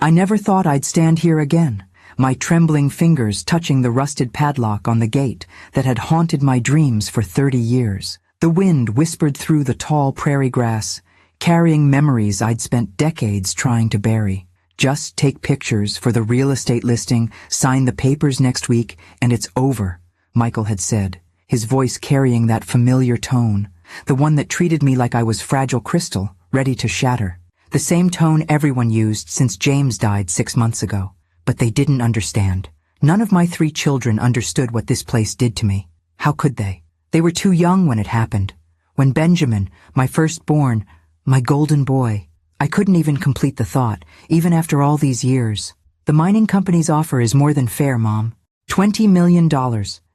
I never thought I'd stand here again, my trembling fingers touching the rusted padlock on the gate that had haunted my dreams for 30 years. The wind whispered through the tall prairie grass, carrying memories I'd spent decades trying to bury. Just take pictures for the real estate listing, sign the papers next week, and it's over, Michael had said, his voice carrying that familiar tone, the one that treated me like I was fragile crystal, ready to shatter. The same tone everyone used since James died 6 months ago. But they didn't understand. None of my 3 children understood what this place did to me. How could they? They were too young when it happened. When Benjamin, my firstborn, my golden boy, I couldn't even complete the thought, even after all these years. The mining company's offer is more than fair, Mom. $20 million.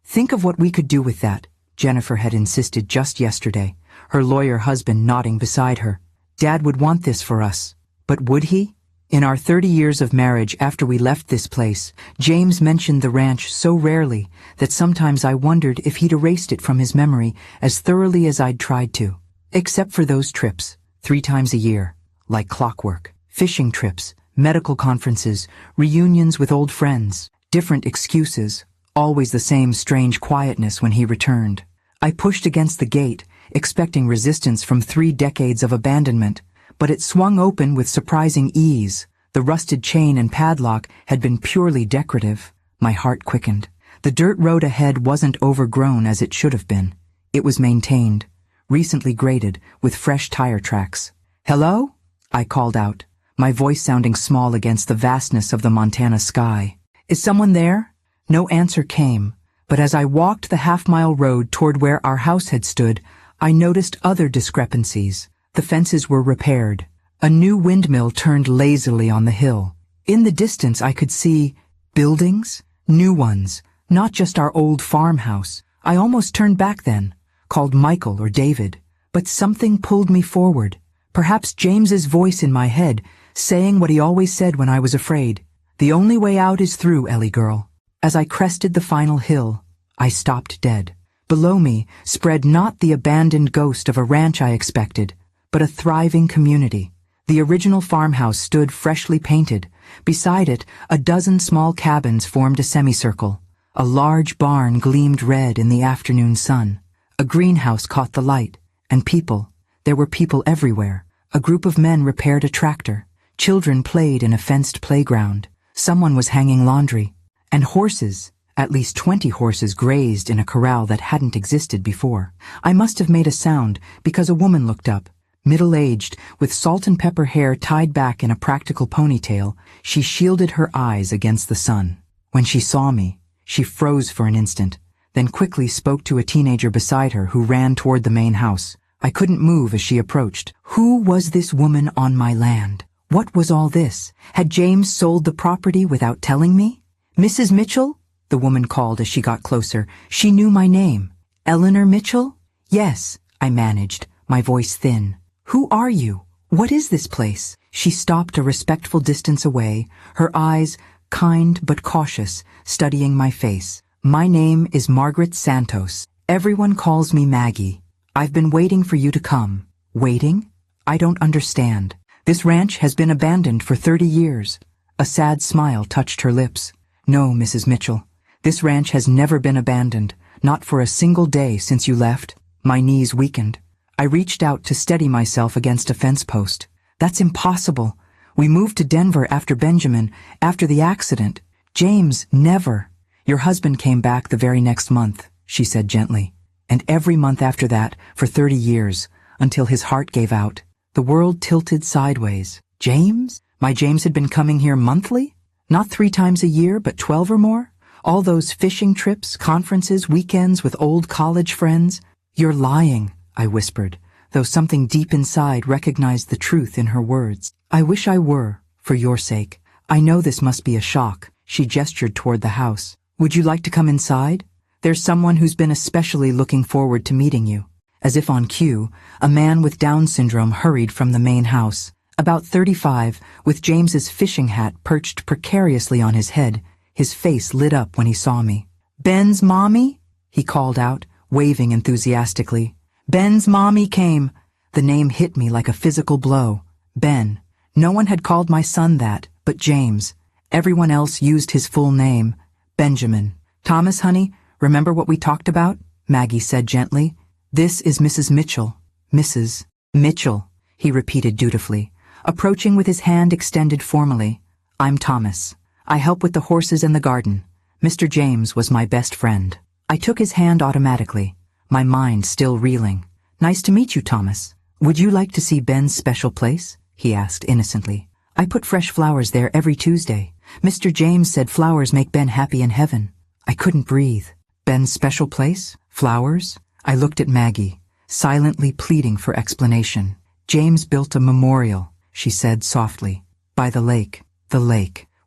Think of what we could do with that, Jennifer had insisted just yesterday, her lawyer husband nodding beside her. Dad would want this for us. But would he? In our 30 years of marriage after we left this place, James mentioned the ranch so rarely that sometimes I wondered if he'd erased it from his memory as thoroughly as I'd tried to. Except for those trips, 3 times a year, like clockwork. Fishing trips, medical conferences, reunions with old friends, different excuses, always the same strange quietness when he returned. I pushed against the gate, expecting resistance from 3 decades of abandonment, but it swung open with surprising ease. The rusted chain and padlock had been purely decorative. My heart quickened. The dirt road ahead wasn't overgrown as it should have been. It was maintained, recently graded, with fresh tire tracks. "Hello?" I called out, my voice sounding small against the vastness of the Montana sky. "Is someone there?" No answer came, but as I walked the half-mile road toward where our house had stood, I noticed other discrepancies. The fences were repaired. A new windmill turned lazily on the hill. In the distance I could see buildings, new ones, not just our old farmhouse. I almost turned back then, called Michael or David, but something pulled me forward. Perhaps James's voice in my head, saying what he always said when I was afraid. "The only way out is through, Ellie girl." As I crested the final hill, I stopped dead. Below me spread not the abandoned ghost of a ranch I expected, but a thriving community. The original farmhouse stood freshly painted. Beside it, a dozen small cabins formed a semicircle. A large barn gleamed red in the afternoon sun. A greenhouse caught the light. And people. There were people everywhere. A group of men repaired a tractor. Children played in a fenced playground. Someone was hanging laundry. And horses, at least 20 horses, grazed in a corral that hadn't existed before. I must have made a sound because a woman looked up. Middle-aged, with salt and pepper hair tied back in a practical ponytail, she shielded her eyes against the sun. When she saw me, she froze for an instant, then quickly spoke to a teenager beside her who ran toward the main house. I couldn't move as she approached. Who was this woman on my land? What was all this? Had James sold the property without telling me? "Mrs. Mitchell?" the woman called as she got closer. She knew my name. "Eleanor Mitchell?" "Yes," I managed, my voice thin. "Who are you? What is this place?" She stopped a respectful distance away, her eyes, kind but cautious, studying my face. "My name is Margaret Santos. Everyone calls me Maggie. I've been waiting for you to come." "Waiting? I don't understand. This ranch has been abandoned for 30 years. A sad smile touched her lips. "No, Mrs. Mitchell. This ranch has never been abandoned, not for a single day since you left." My knees weakened. I reached out to steady myself against a fence post. "That's impossible. We moved to Denver after Benjamin, after the accident. James, never." "Your husband came back the very next month," she said gently. "And every month after that, for 30 years, until his heart gave out." The world tilted sideways. James? My James had been coming here monthly? Not 3 times a year, but 12 or more? All those fishing trips, conferences, weekends with old college friends? "You're lying," I whispered, though something deep inside recognized the truth in her words. "I wish I were, for your sake. I know this must be a shock." She gestured toward the house. "Would you like to come inside? There's someone who's been especially looking forward to meeting you." As if on cue, a man with Down syndrome hurried from the main house. About 35, with James's fishing hat perched precariously on his head, his face lit up when he saw me. "Ben's mommy?" he called out, waving enthusiastically. "Ben's mommy came." The name hit me like a physical blow. Ben. No one had called my son that, But James, everyone else used his full name, Benjamin. Thomas, honey, remember what we talked about? Maggie said gently. This is Mrs. Mitchell. Mrs. Mitchell, he repeated dutifully, approaching with his hand extended formally. I'm Thomas. I help with the horses and the garden. Mr. James was my best friend. I took his hand automatically, my mind still reeling. Nice to meet you, Thomas. Would you like to see Ben's special place? He asked innocently. I put fresh flowers there every Tuesday. Mr. James said flowers make Ben happy in heaven. I couldn't breathe. Ben's special place? Flowers? I looked at Maggie, silently pleading for explanation. James built a memorial, she said softly, by the lake,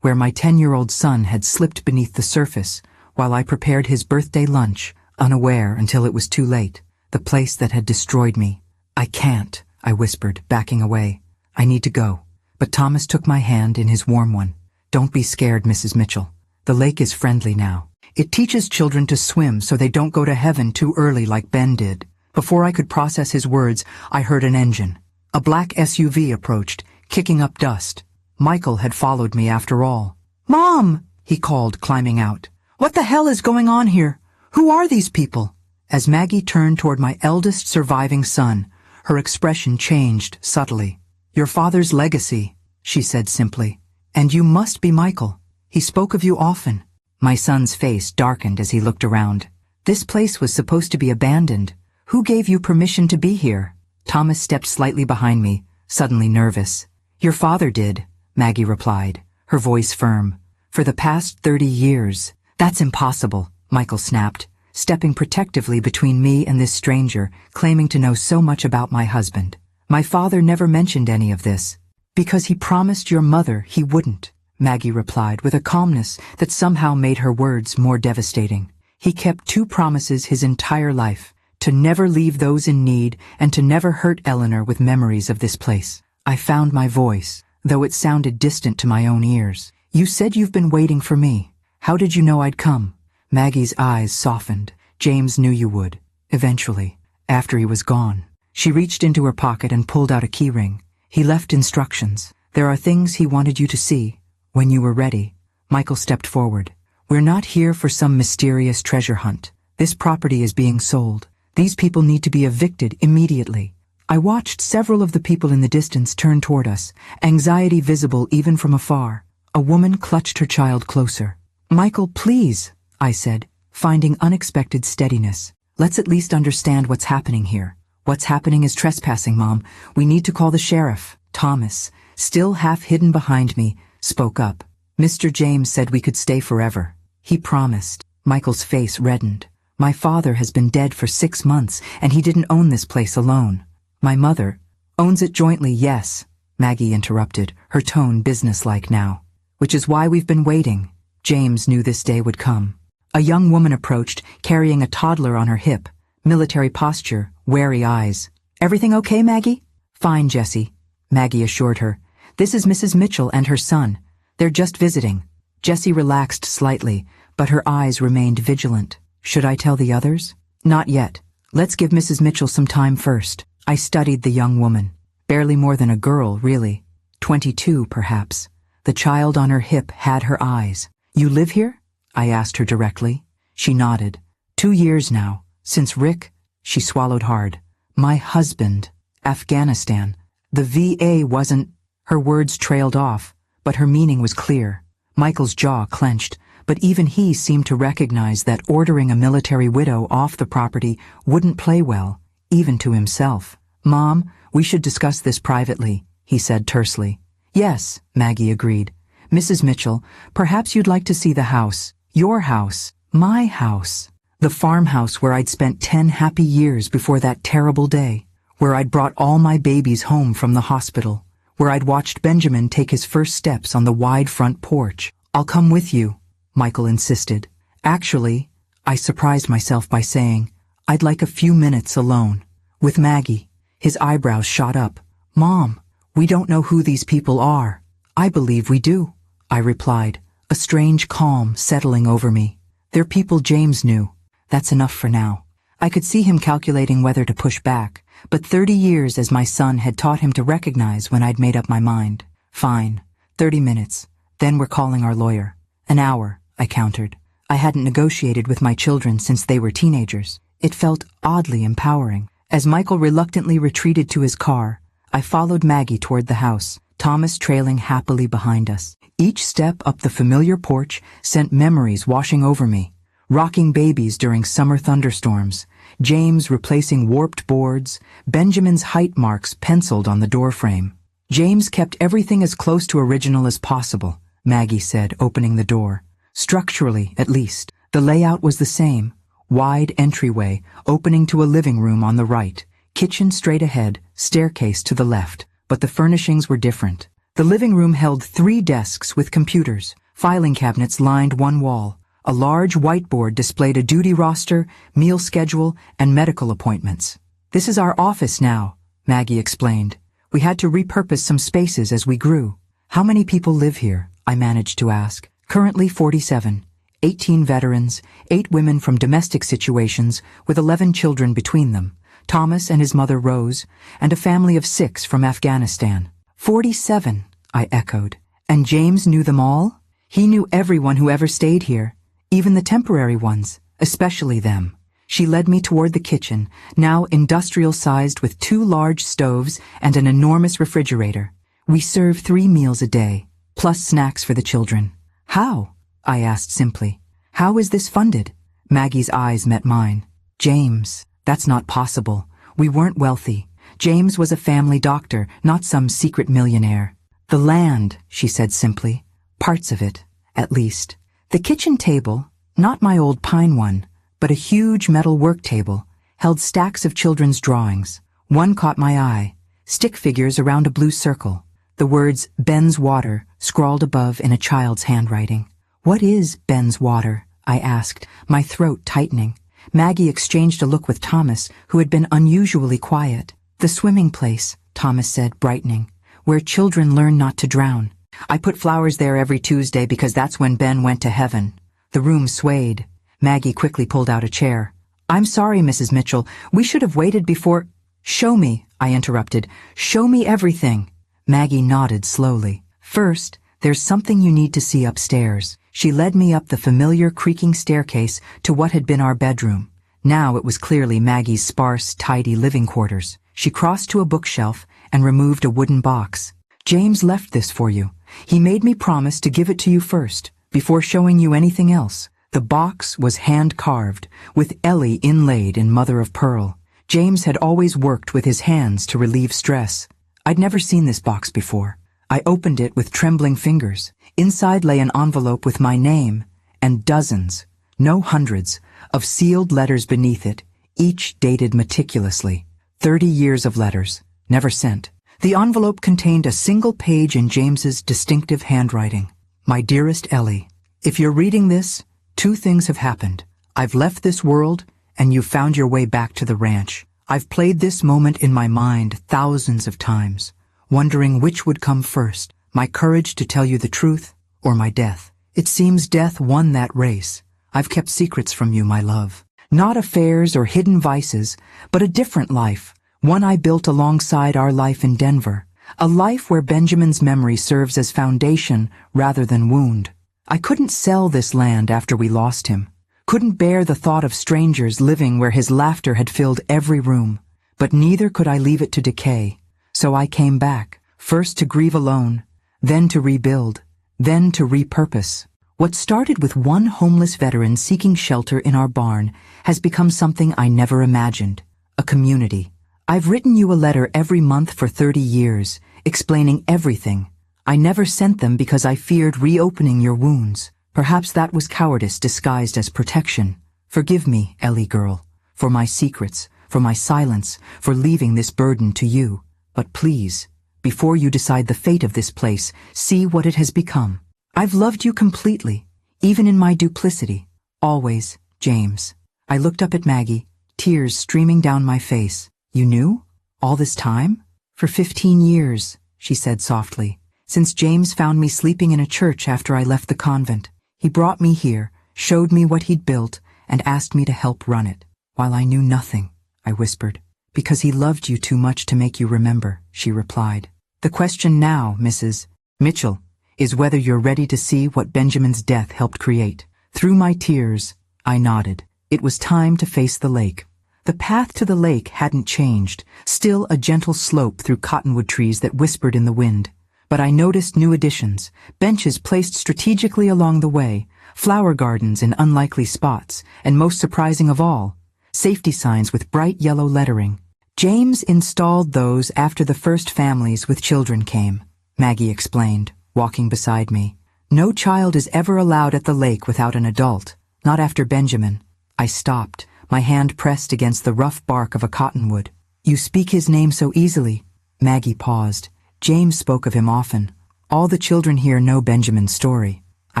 where my 10-year-old son had slipped beneath the surface while I prepared his birthday lunch, unaware until it was too late, the place that had destroyed me. I can't, I whispered, backing away. I need to go. But Thomas took my hand in his warm one. Don't be scared, Mrs. Mitchell. The lake is friendly now. It teaches children to swim so they don't go to heaven too early like Ben did. Before I could process his words, I heard an engine. A black SUV approached, kicking up dust. Michael had followed me after all. Mom! He called, climbing out. What the hell is going on here? Who are these people? As Maggie turned toward my eldest surviving son, her expression changed subtly. Your father's legacy, she said simply. And you must be Michael. He spoke of you often. My son's face darkened as he looked around. This place was supposed to be abandoned. Who gave you permission to be here? Thomas stepped slightly behind me, suddenly nervous. Your father did, Maggie replied, her voice firm. For the past 30 years. That's impossible, Michael snapped, stepping protectively between me and this stranger, claiming to know so much about my husband. My father never mentioned any of this. Because he promised your mother he wouldn't, Maggie replied with a calmness that somehow made her words more devastating. He kept 2 promises his entire life, to never leave those in need and to never hurt Eleanor with memories of this place. I found my voice, though it sounded distant to my own ears. You said you've been waiting for me. How did you know I'd come? Maggie's eyes softened. James knew you would. Eventually, after he was gone. She reached into her pocket and pulled out a keyring. He left instructions. There are things he wanted you to see. When you were ready, Michael stepped forward. We're not here for some mysterious treasure hunt. This property is being sold. These people need to be evicted immediately. I watched several of the people in the distance turn toward us, anxiety visible even from afar. A woman clutched her child closer. Michael, please, I said, finding unexpected steadiness. Let's at least understand what's happening here. What's happening is trespassing, Mom. We need to call the sheriff. Thomas, still half hidden behind me, spoke up. Mr. James said we could stay forever. He promised. Michael's face reddened. My father has been dead for 6 months, and he didn't own this place alone. My mother owns it jointly, yes, Maggie interrupted, her tone businesslike now. Which is why we've been waiting. James knew this day would come. A young woman approached, carrying a toddler on her hip. Military posture, wary eyes. Everything okay, Maggie? Fine, Jessie, Maggie assured her. This is Mrs. Mitchell and her son. They're just visiting. Jessie relaxed slightly, but her eyes remained vigilant. Should I tell the others? Not yet. Let's give Mrs. Mitchell some time first. I studied the young woman. Barely more than a girl, really. 22, perhaps. The child on her hip had her eyes. You live here? I asked her directly. She nodded. 2 years now. Since Rick, she swallowed hard. My husband. Afghanistan. The VA wasn't... Her words trailed off, but her meaning was clear. Michael's jaw clenched, but even he seemed to recognize that ordering a military widow off the property wouldn't play well, even to himself. Mom, we should discuss this privately, he said tersely. Yes, Maggie agreed. Mrs. Mitchell, perhaps you'd like to see the house. Your house. My house. The farmhouse where I'd spent 10 happy years before that terrible day. Where I'd brought all my babies home from the hospital. Where I'd watched Benjamin take his first steps on the wide front porch. I'll come with you, Michael insisted. Actually, I surprised myself by saying, I'd like a few minutes alone. With Maggie. His eyebrows shot up. Mom, we don't know who these people are. I believe we do, I replied, a strange calm settling over me. They're people James knew. That's enough for now. I could see him calculating whether to push back, but 30 years as my son had taught him to recognize when I'd made up my mind. Fine. 30 minutes. Then we're calling our lawyer. An hour, I countered. I hadn't negotiated with my children since they were teenagers. It felt oddly empowering. As Michael reluctantly retreated to his car, I followed Maggie toward the house, Thomas trailing happily behind us. Each step up the familiar porch sent memories washing over me. Rocking babies during summer thunderstorms, James replacing warped boards, Benjamin's height marks penciled on the doorframe. James kept everything as close to original as possible, Maggie said, opening the door. Structurally, at least, the layout was the same. Wide entryway, opening to a living room on the right, kitchen straight ahead, staircase to the left, but the furnishings were different. The living room held 3 desks with computers, filing cabinets lined one wall. A large whiteboard displayed a duty roster, meal schedule, and medical appointments. This is our office now, Maggie explained. We had to repurpose some spaces as we grew. How many people live here? I managed to ask. Currently 47. 18 veterans, 8 women from domestic situations with 11 children between them, Thomas and his mother Rose, and a family of 6 from Afghanistan. 47, I echoed. And James knew them all? He knew everyone who ever stayed here. Even the temporary ones, especially them. She led me toward the kitchen, now industrial-sized with 2 large stoves and an enormous refrigerator. We serve 3 meals a day, plus snacks for the children. How? I asked simply. How is this funded? Maggie's eyes met mine. James, that's not possible. We weren't wealthy. James was a family doctor, not some secret millionaire. The land, she said simply. Parts of it, at least. The kitchen table, not my old pine one, but a huge metal work table, held stacks of children's drawings. One caught my eye, stick figures around a blue circle, the words Ben's Water scrawled above in a child's handwriting. What is Ben's Water? I asked, my throat tightening. Maggie exchanged a look with Thomas, who had been unusually quiet. The swimming place, Thomas said, brightening, where children learn not to drown. I put flowers there every Tuesday because that's when Ben went to heaven. The room swayed. Maggie quickly pulled out a chair. I'm sorry, Mrs. Mitchell. We should have waited before— Show me, I interrupted. Show me everything. Maggie nodded slowly. First, there's something you need to see upstairs. She led me up the familiar creaking staircase to what had been our bedroom. Now it was clearly Maggie's sparse, tidy living quarters. She crossed to a bookshelf and removed a wooden box. James left this for you. He made me promise to give it to you first, before showing you anything else. The box was hand-carved, with Ellie inlaid in mother of pearl. James had always worked with his hands to relieve stress. I'd never seen this box before. I opened it with trembling fingers. Inside lay an envelope with my name, and dozens, no hundreds, of sealed letters beneath it, each dated meticulously. 30 years of letters, never sent. The envelope contained a single page in James's distinctive handwriting. My dearest Ellie, if you're reading this, 2 things have happened. I've left this world, and you've found your way back to the ranch. I've played this moment in my mind thousands of times, wondering which would come first, my courage to tell you the truth, or my death. It seems death won that race. I've kept secrets from you, my love. Not affairs or hidden vices, but a different life. One I built alongside our life in Denver, a life where Benjamin's memory serves as foundation rather than wound. I couldn't sell this land after we lost him, couldn't bear the thought of strangers living where his laughter had filled every room, but neither could I leave it to decay. So I came back, first to grieve alone, then to rebuild, then to repurpose. What started with one homeless veteran seeking shelter in our barn has become something I never imagined, a community. I've written you a letter every month for 30 years, explaining everything. I never sent them because I feared reopening your wounds. Perhaps that was cowardice disguised as protection. Forgive me, Ellie girl, for my secrets, for my silence, for leaving this burden to you. But please, before you decide the fate of this place, see what it has become. I've loved you completely, even in my duplicity. Always, James. I looked up at Maggie, tears streaming down my face. You knew? All this time? For 15 years, she said softly. Since James found me sleeping in a church after I left the convent. He brought me here, showed me what he'd built, and asked me to help run it. While I knew nothing, I whispered. Because he loved you too much to make you remember, she replied. The question now, Mrs. Mitchell, is whether you're ready to see what Benjamin's death helped create. Through my tears, I nodded. It was time to face the lake. The path to the lake hadn't changed, still a gentle slope through cottonwood trees that whispered in the wind. But I noticed new additions, benches placed strategically along the way, flower gardens in unlikely spots, and most surprising of all, safety signs with bright yellow lettering. James installed those after the first families with children came, Maggie explained, walking beside me. No child is ever allowed at the lake without an adult, not after Benjamin. I stopped, my hand pressed against the rough bark of a cottonwood. You speak his name so easily. Maggie paused. James spoke of him often. All the children here know Benjamin's story. I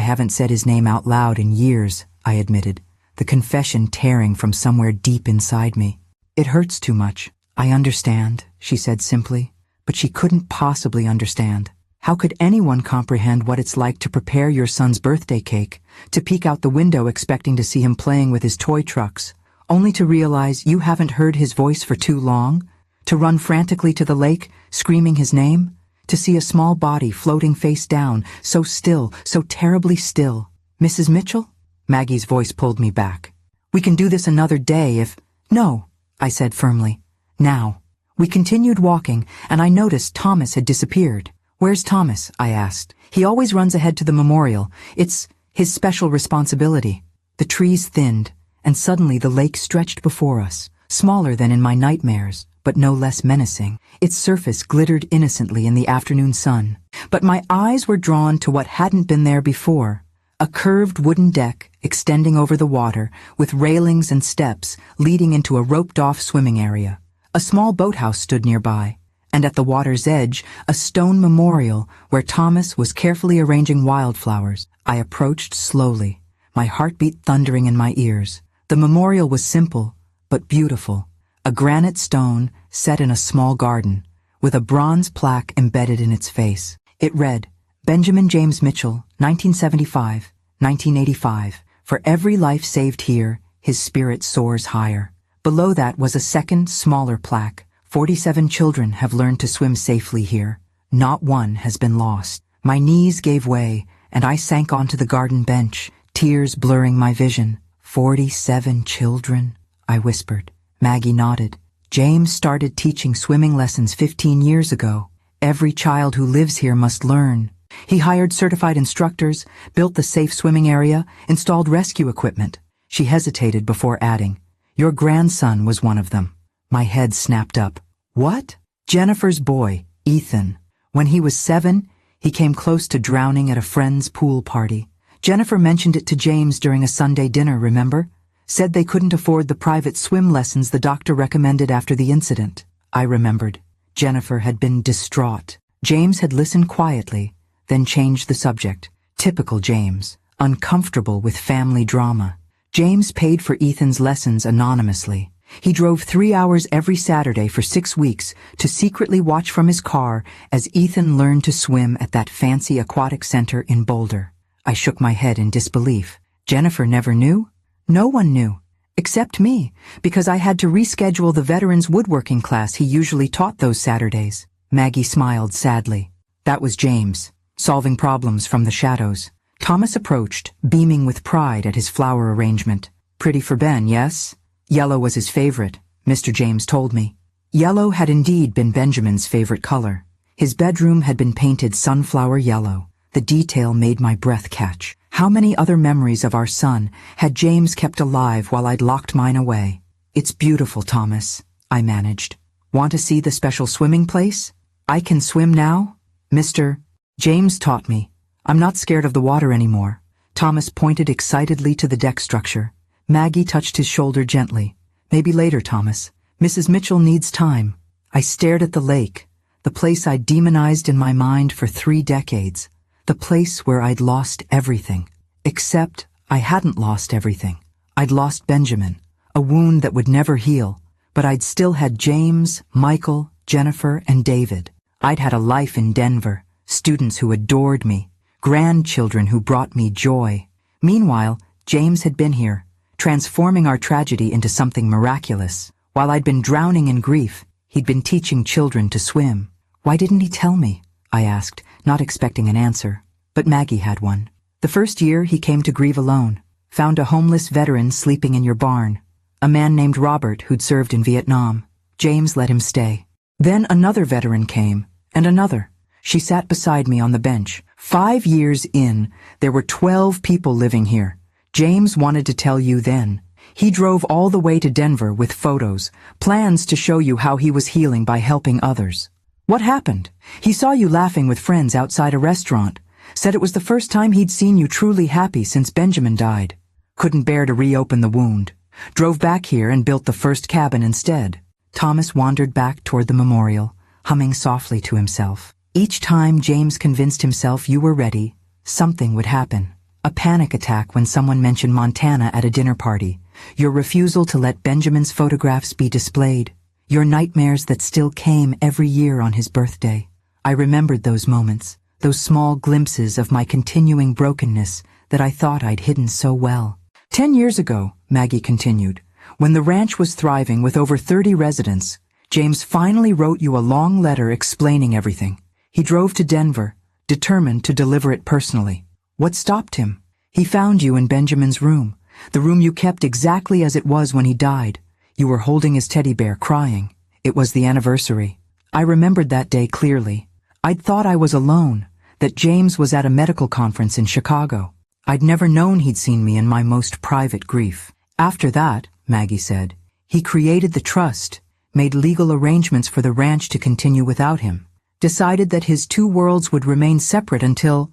haven't said his name out loud in years, I admitted, the confession tearing from somewhere deep inside me. It hurts too much. I understand, she said simply, but she couldn't possibly understand. How could anyone comprehend what it's like to prepare your son's birthday cake, to peek out the window expecting to see him playing with his toy trucks, only to realize you haven't heard his voice for too long, to run frantically to the lake, screaming his name, to see a small body floating face down, so still, so terribly still. Mrs. Mitchell? Maggie's voice pulled me back. We can do this another day if— No, I said firmly. Now. We continued walking, and I noticed Thomas had disappeared. Where's Thomas? I asked. He always runs ahead to the memorial. It's his special responsibility. The trees thinned, and suddenly the lake stretched before us, smaller than in my nightmares, but no less menacing. Its surface glittered innocently in the afternoon sun. But my eyes were drawn to what hadn't been there before. A curved wooden deck extending over the water, with railings and steps leading into a roped-off swimming area. A small boathouse stood nearby, and at the water's edge, a stone memorial where Thomas was carefully arranging wildflowers. I approached slowly, my heartbeat thundering in my ears. The memorial was simple, but beautiful. A granite stone set in a small garden, with a bronze plaque embedded in its face. It read, Benjamin James Mitchell, 1975, 1985. For every life saved here, his spirit soars higher. Below that was a second, smaller plaque. 47 children have learned to swim safely here. Not one has been lost. My knees gave way, and I sank onto the garden bench, tears blurring my vision. 47 children, I whispered. Maggie nodded. James started teaching swimming lessons 15 years ago. Every child who lives here must learn. He hired certified instructors, built the safe swimming area, installed rescue equipment. She hesitated before adding, Your grandson was one of them. My head snapped up. What? Jennifer's boy, Ethan. When he was 7, he came close to drowning at a friend's pool party. Jennifer mentioned it to James during a Sunday dinner, remember? Said they couldn't afford the private swim lessons the doctor recommended after the incident. I remembered. Jennifer had been distraught. James had listened quietly, then changed the subject. Typical James, uncomfortable with family drama. James paid for Ethan's lessons anonymously. He drove 3 hours every Saturday for 6 weeks to secretly watch from his car as Ethan learned to swim at that fancy aquatic center in Boulder. I shook my head in disbelief. Jennifer never knew? No one knew, except me, because I had to reschedule the veterans woodworking class he usually taught those Saturdays. Maggie smiled sadly. That was James, solving problems from the shadows. Thomas approached, beaming with pride at his flower arrangement. Pretty for Ben, yes? Yellow was his favorite, Mr. James told me. Yellow had indeed been Benjamin's favorite color. His bedroom had been painted sunflower yellow. The detail made my breath catch. How many other memories of our son had James kept alive while I'd locked mine away? It's beautiful, Thomas, I managed. Want to see the special swimming place? I can swim now? Mr. James taught me. I'm not scared of the water anymore. Thomas pointed excitedly to the deck structure. Maggie touched his shoulder gently. Maybe later, Thomas. Mrs. Mitchell needs time. I stared at the lake, the place I'd demonized in my mind for 3 decades. The place where I'd lost everything. Except I hadn't lost everything. I'd lost Benjamin, a wound that would never heal, but I'd still had James, Michael, Jennifer, and David. I'd had a life in Denver, students who adored me, grandchildren who brought me joy. Meanwhile, James had been here, transforming our tragedy into something miraculous. While I'd been drowning in grief, he'd been teaching children to swim. Why didn't he tell me? I asked, not expecting an answer. but Maggie had one. The first year he came to grieve alone, found a homeless veteran sleeping in your barn, a man named Robert who'd served in Vietnam. James let him stay. Then another veteran came, and another. She sat beside me on the bench. 5 years in, there were 12 people living here. James wanted to tell you then. He drove all the way to Denver with photos, plans to show you how he was healing by helping others. What happened? He saw you laughing with friends outside a restaurant, said it was the first time he'd seen you truly happy since Benjamin died. Couldn't bear to reopen the wound. Drove back here and built the first cabin instead. Thomas wandered back toward the memorial, humming softly to himself. Each time James convinced himself you were ready, something would happen. A panic attack when someone mentioned Montana at a dinner party. Your refusal to let Benjamin's photographs be displayed. Your nightmares that still came every year on his birthday. I remembered those moments, those small glimpses of my continuing brokenness that I thought I'd hidden so well. 10 years ago, Maggie continued, when the ranch was thriving with over 30 residents, James finally wrote you a long letter explaining everything. He drove to Denver, determined to deliver it personally. What stopped him? He found you in Benjamin's room, the room you kept exactly as it was when he died. You were holding his teddy bear, crying. It was the anniversary. I remembered that day clearly. I'd thought I was alone, that James was at a medical conference in Chicago. I'd never known he'd seen me in my most private grief. After that, Maggie said, he created the trust, made legal arrangements for the ranch to continue without him, decided that his two worlds would remain separate until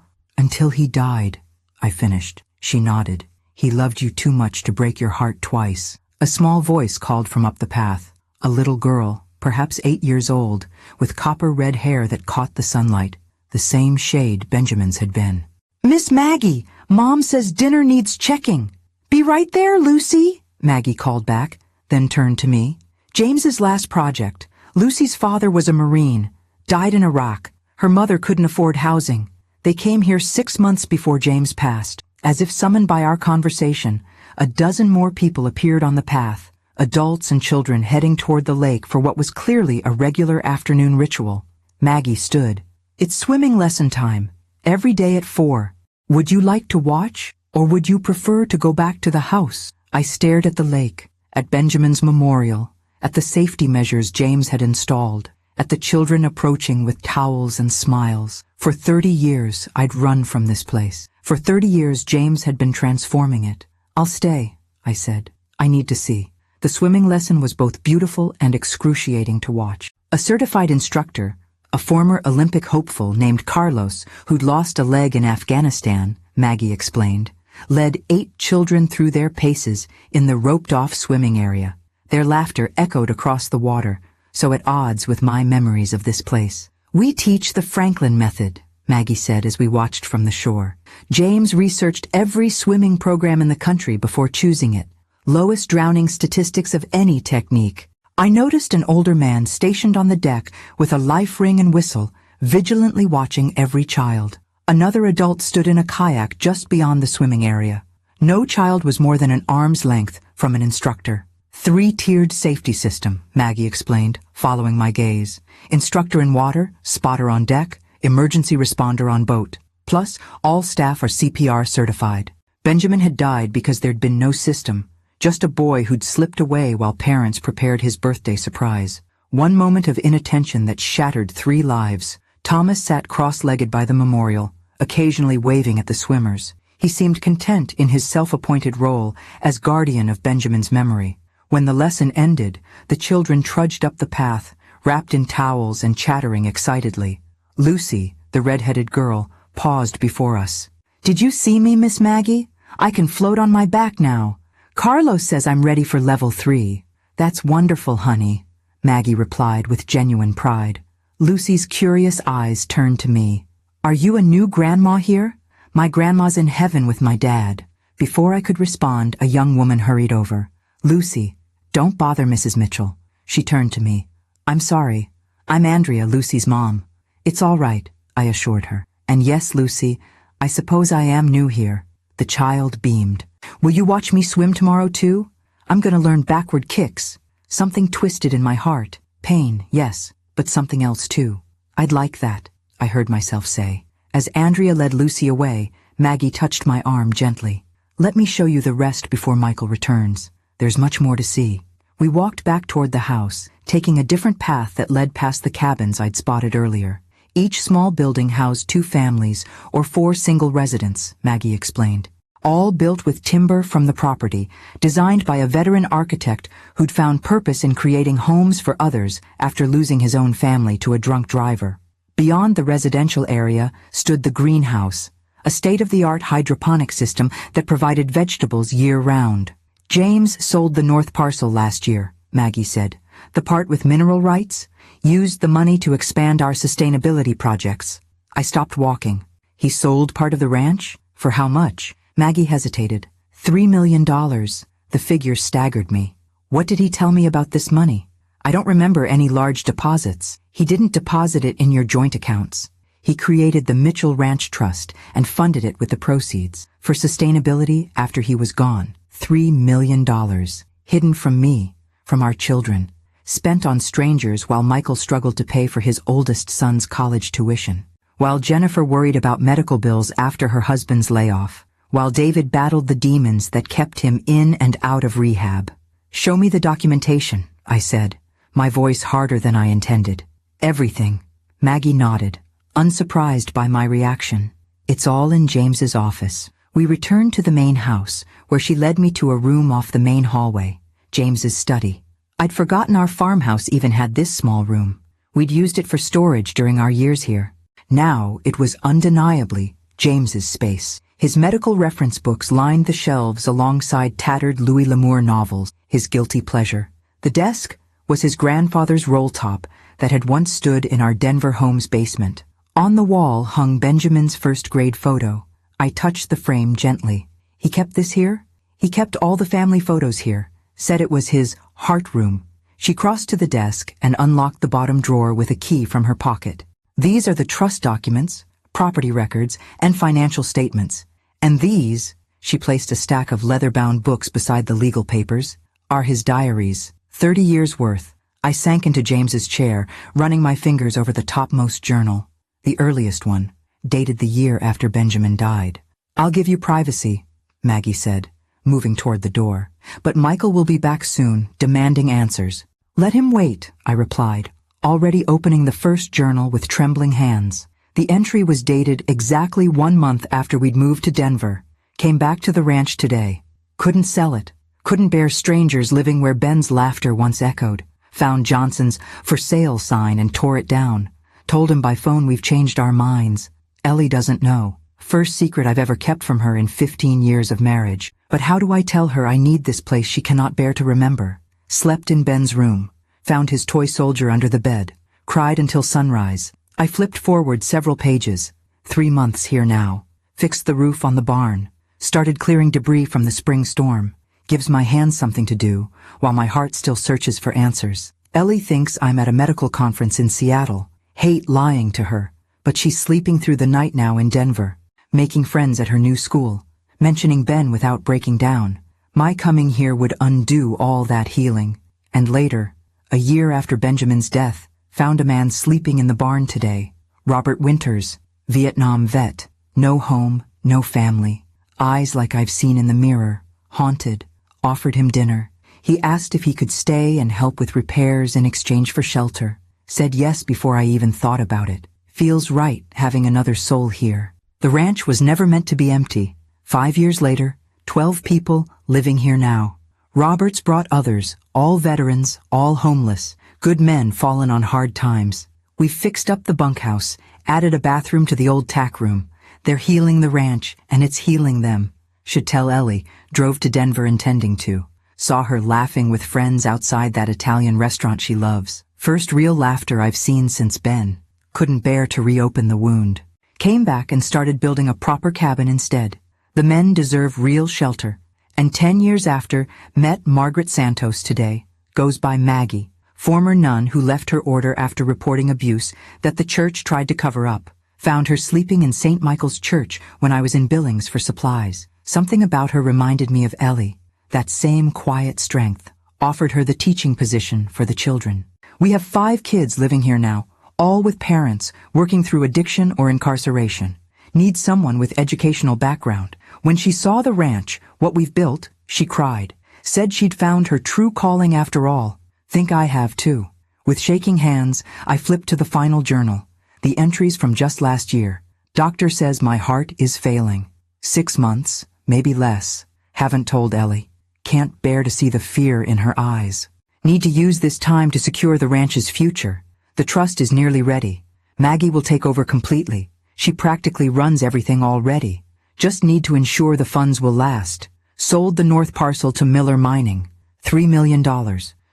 he died. I finished. She nodded. He loved you too much to break your heart twice. A small voice called from up the path. A little girl, perhaps 8 years old, with copper-red hair that caught the sunlight, the same shade Benjamin's had been. Miss Maggie, Mom says dinner needs checking. Be right there, Lucy, Maggie called back, then turned to me. James's last project. Lucy's father was a Marine, died in Iraq. Her mother couldn't afford housing. They came here 6 months before James passed. As if summoned by our conversation, a dozen more people appeared on the path, adults and children heading toward the lake for what was clearly a regular afternoon ritual. Maggie stood. It's swimming lesson time, every day at 4. Would you like to watch, or would you prefer to go back to the house? I stared at the lake, at Benjamin's memorial, at the safety measures James had installed, at the children approaching with towels and smiles. For 30 years, I'd run from this place. For 30 years, James had been transforming it. I'll stay, I said. I need to see. The swimming lesson was both beautiful and excruciating to watch. A certified instructor, a former Olympic hopeful named Carlos, who'd lost a leg in Afghanistan, Maggie explained, led 8 children through their paces in the roped-off swimming area. Their laughter echoed across the water, so at odds with my memories of this place. We teach the Franklin method, Maggie said as we watched from the shore. James researched every swimming program in the country before choosing it. Lowest drowning statistics of any technique. I noticed an older man stationed on the deck with a life ring and whistle, vigilantly watching every child. Another adult stood in a kayak just beyond the swimming area. No child was more than an arm's length from an instructor. 3-tiered safety system, Maggie explained, following my gaze. Instructor in water, spotter on deck, emergency responder on boat. Plus, all staff are CPR certified. Benjamin had died because there'd been no system. Just a boy who'd slipped away while parents prepared his birthday surprise. One moment of inattention that shattered 3 lives. Thomas sat cross-legged by the memorial, occasionally waving at the swimmers. He seemed content in his self-appointed role as guardian of Benjamin's memory. When the lesson ended, the children trudged up the path, wrapped in towels and chattering excitedly. Lucy, the red-headed girl, paused before us. Did you see me, Miss Maggie? I can float on my back now. Carlos says I'm ready for level 3. That's wonderful, honey, Maggie replied with genuine pride. Lucy's curious eyes turned to me. Are you a new grandma here? My grandma's in heaven with my dad. Before I could respond, a young woman hurried over. Lucy, don't bother Mrs. Mitchell. She turned to me. I'm sorry. I'm Andrea, Lucy's mom. It's all right, I assured her. And yes, Lucy, I suppose I am new here. The child beamed. Will you watch me swim tomorrow too? I'm going to learn backward kicks. Something twisted in my heart. Pain, yes, but something else too. I'd like that, I heard myself say. As Andrea led Lucy away, Maggie touched my arm gently. "Let me show you the rest before Michael returns. There's much more to see." We walked back toward the house, taking a different path that led past the cabins I'd spotted earlier. Each small building housed 2 families or 4 single residents, Maggie explained. All built with timber from the property, designed by a veteran architect who'd found purpose in creating homes for others after losing his own family to a drunk driver. Beyond the residential area stood the greenhouse, a state-of-the-art hydroponic system that provided vegetables year-round. "James sold the north parcel last year," Maggie said. "The part with mineral rights? Used the money to expand our sustainability projects." I stopped walking. "He sold part of the ranch? For how much?" Maggie hesitated. $3 million. The figure staggered me. What did he tell me about this money? "I don't remember any large deposits. He didn't deposit it in your joint accounts. He created the Mitchell Ranch Trust and funded it with the proceeds. For sustainability after he was gone. $3 million. Hidden from me, from our children. Spent on strangers while Michael struggled to pay for his oldest son's college tuition. While Jennifer worried about medical bills after her husband's layoff. While David battled the demons that kept him in and out of rehab. "Show me the documentation," I said, my voice harder than I intended. "Everything." Maggie nodded, unsurprised by my reaction. "It's all in James's office." We returned to the main house, where she led me to a room off the main hallway, James's study. I'd forgotten our farmhouse even had this small room. We'd used it for storage during our years here. Now it was undeniably James's space. His medical reference books lined the shelves alongside tattered Louis L'Amour novels, his guilty pleasure. The desk was his grandfather's roll top that had once stood in our Denver home's basement. On the wall hung Benjamin's first-grade photo. I touched the frame gently. "He kept this here?" "He kept all the family photos here. Said it was his heart room." She crossed to the desk and unlocked the bottom drawer with a key from her pocket. "These are the trust documents, property records, and financial statements. And these," she placed a stack of leather-bound books beside the legal papers, "are his diaries. 30 years' worth." I sank into James's chair, running my fingers over the topmost journal. The earliest one, dated the year after Benjamin died. "I'll give you privacy," Maggie said, moving toward the door. "But Michael will be back soon, demanding answers." "Let him wait," I replied, already opening the first journal with trembling hands. The entry was dated exactly 1 month after we'd moved to Denver. "Came back to the ranch today. Couldn't sell it. Couldn't bear strangers living where Ben's laughter once echoed. Found Johnson's for sale sign and tore it down. Told him by phone we've changed our minds. Ellie doesn't know. First secret I've ever kept from her in 15 years of marriage. But how do I tell her I need this place she cannot bear to remember? Slept in Ben's room. Found his toy soldier under the bed. Cried until sunrise. I flipped forward several pages. 3 months here now. Fixed the roof on the barn. Started clearing debris from the spring storm. Gives my hands something to do, while my heart still searches for answers. Ellie thinks I'm at a medical conference in Seattle. Hate lying to her. But she's sleeping through the night now in Denver. Making friends at her new school. Mentioning Ben without breaking down. My coming here would undo all that healing. And later, a year after Benjamin's death, found a man sleeping in the barn today. Robert Winters, Vietnam vet. No home, no family. Eyes like I've seen in the mirror. Haunted. Offered him dinner. He asked if he could stay and help with repairs in exchange for shelter. Said yes before I even thought about it. Feels right having another soul here. The ranch was never meant to be empty. 5 years later, 12 people living here now. Roberts brought others, all veterans, all homeless, good men fallen on hard times. We fixed up the bunkhouse, added a bathroom to the old tack room. They're healing the ranch, and it's healing them. Should tell Ellie, drove to Denver intending to. Saw her laughing with friends outside that Italian restaurant she loves. First real laughter I've seen since Ben. Couldn't bear to reopen the wound. Came back and started building a proper cabin instead. The men deserve real shelter. And 10 years after, met Margaret Santos today. Goes by Maggie, former nun who left her order after reporting abuse that the church tried to cover up. Found her sleeping in St. Michael's Church when I was in Billings for supplies. Something about her reminded me of Ellie. That same quiet strength. Offered her the teaching position for the children. We have 5 kids living here now, all with parents working through addiction or incarceration. Need someone with educational background. When she saw the ranch, what we've built, she cried. Said she'd found her true calling after all. Think I have too. With shaking hands, I flipped to the final journal. The entries from just last year. Doctor says my heart is failing. 6 months, maybe less. Haven't told Ellie. Can't bear to see the fear in her eyes. Need to use this time to secure the ranch's future. The trust is nearly ready. Maggie will take over completely. She practically runs everything already. Just need to ensure the funds will last. Sold the north parcel to Miller Mining. $3 million.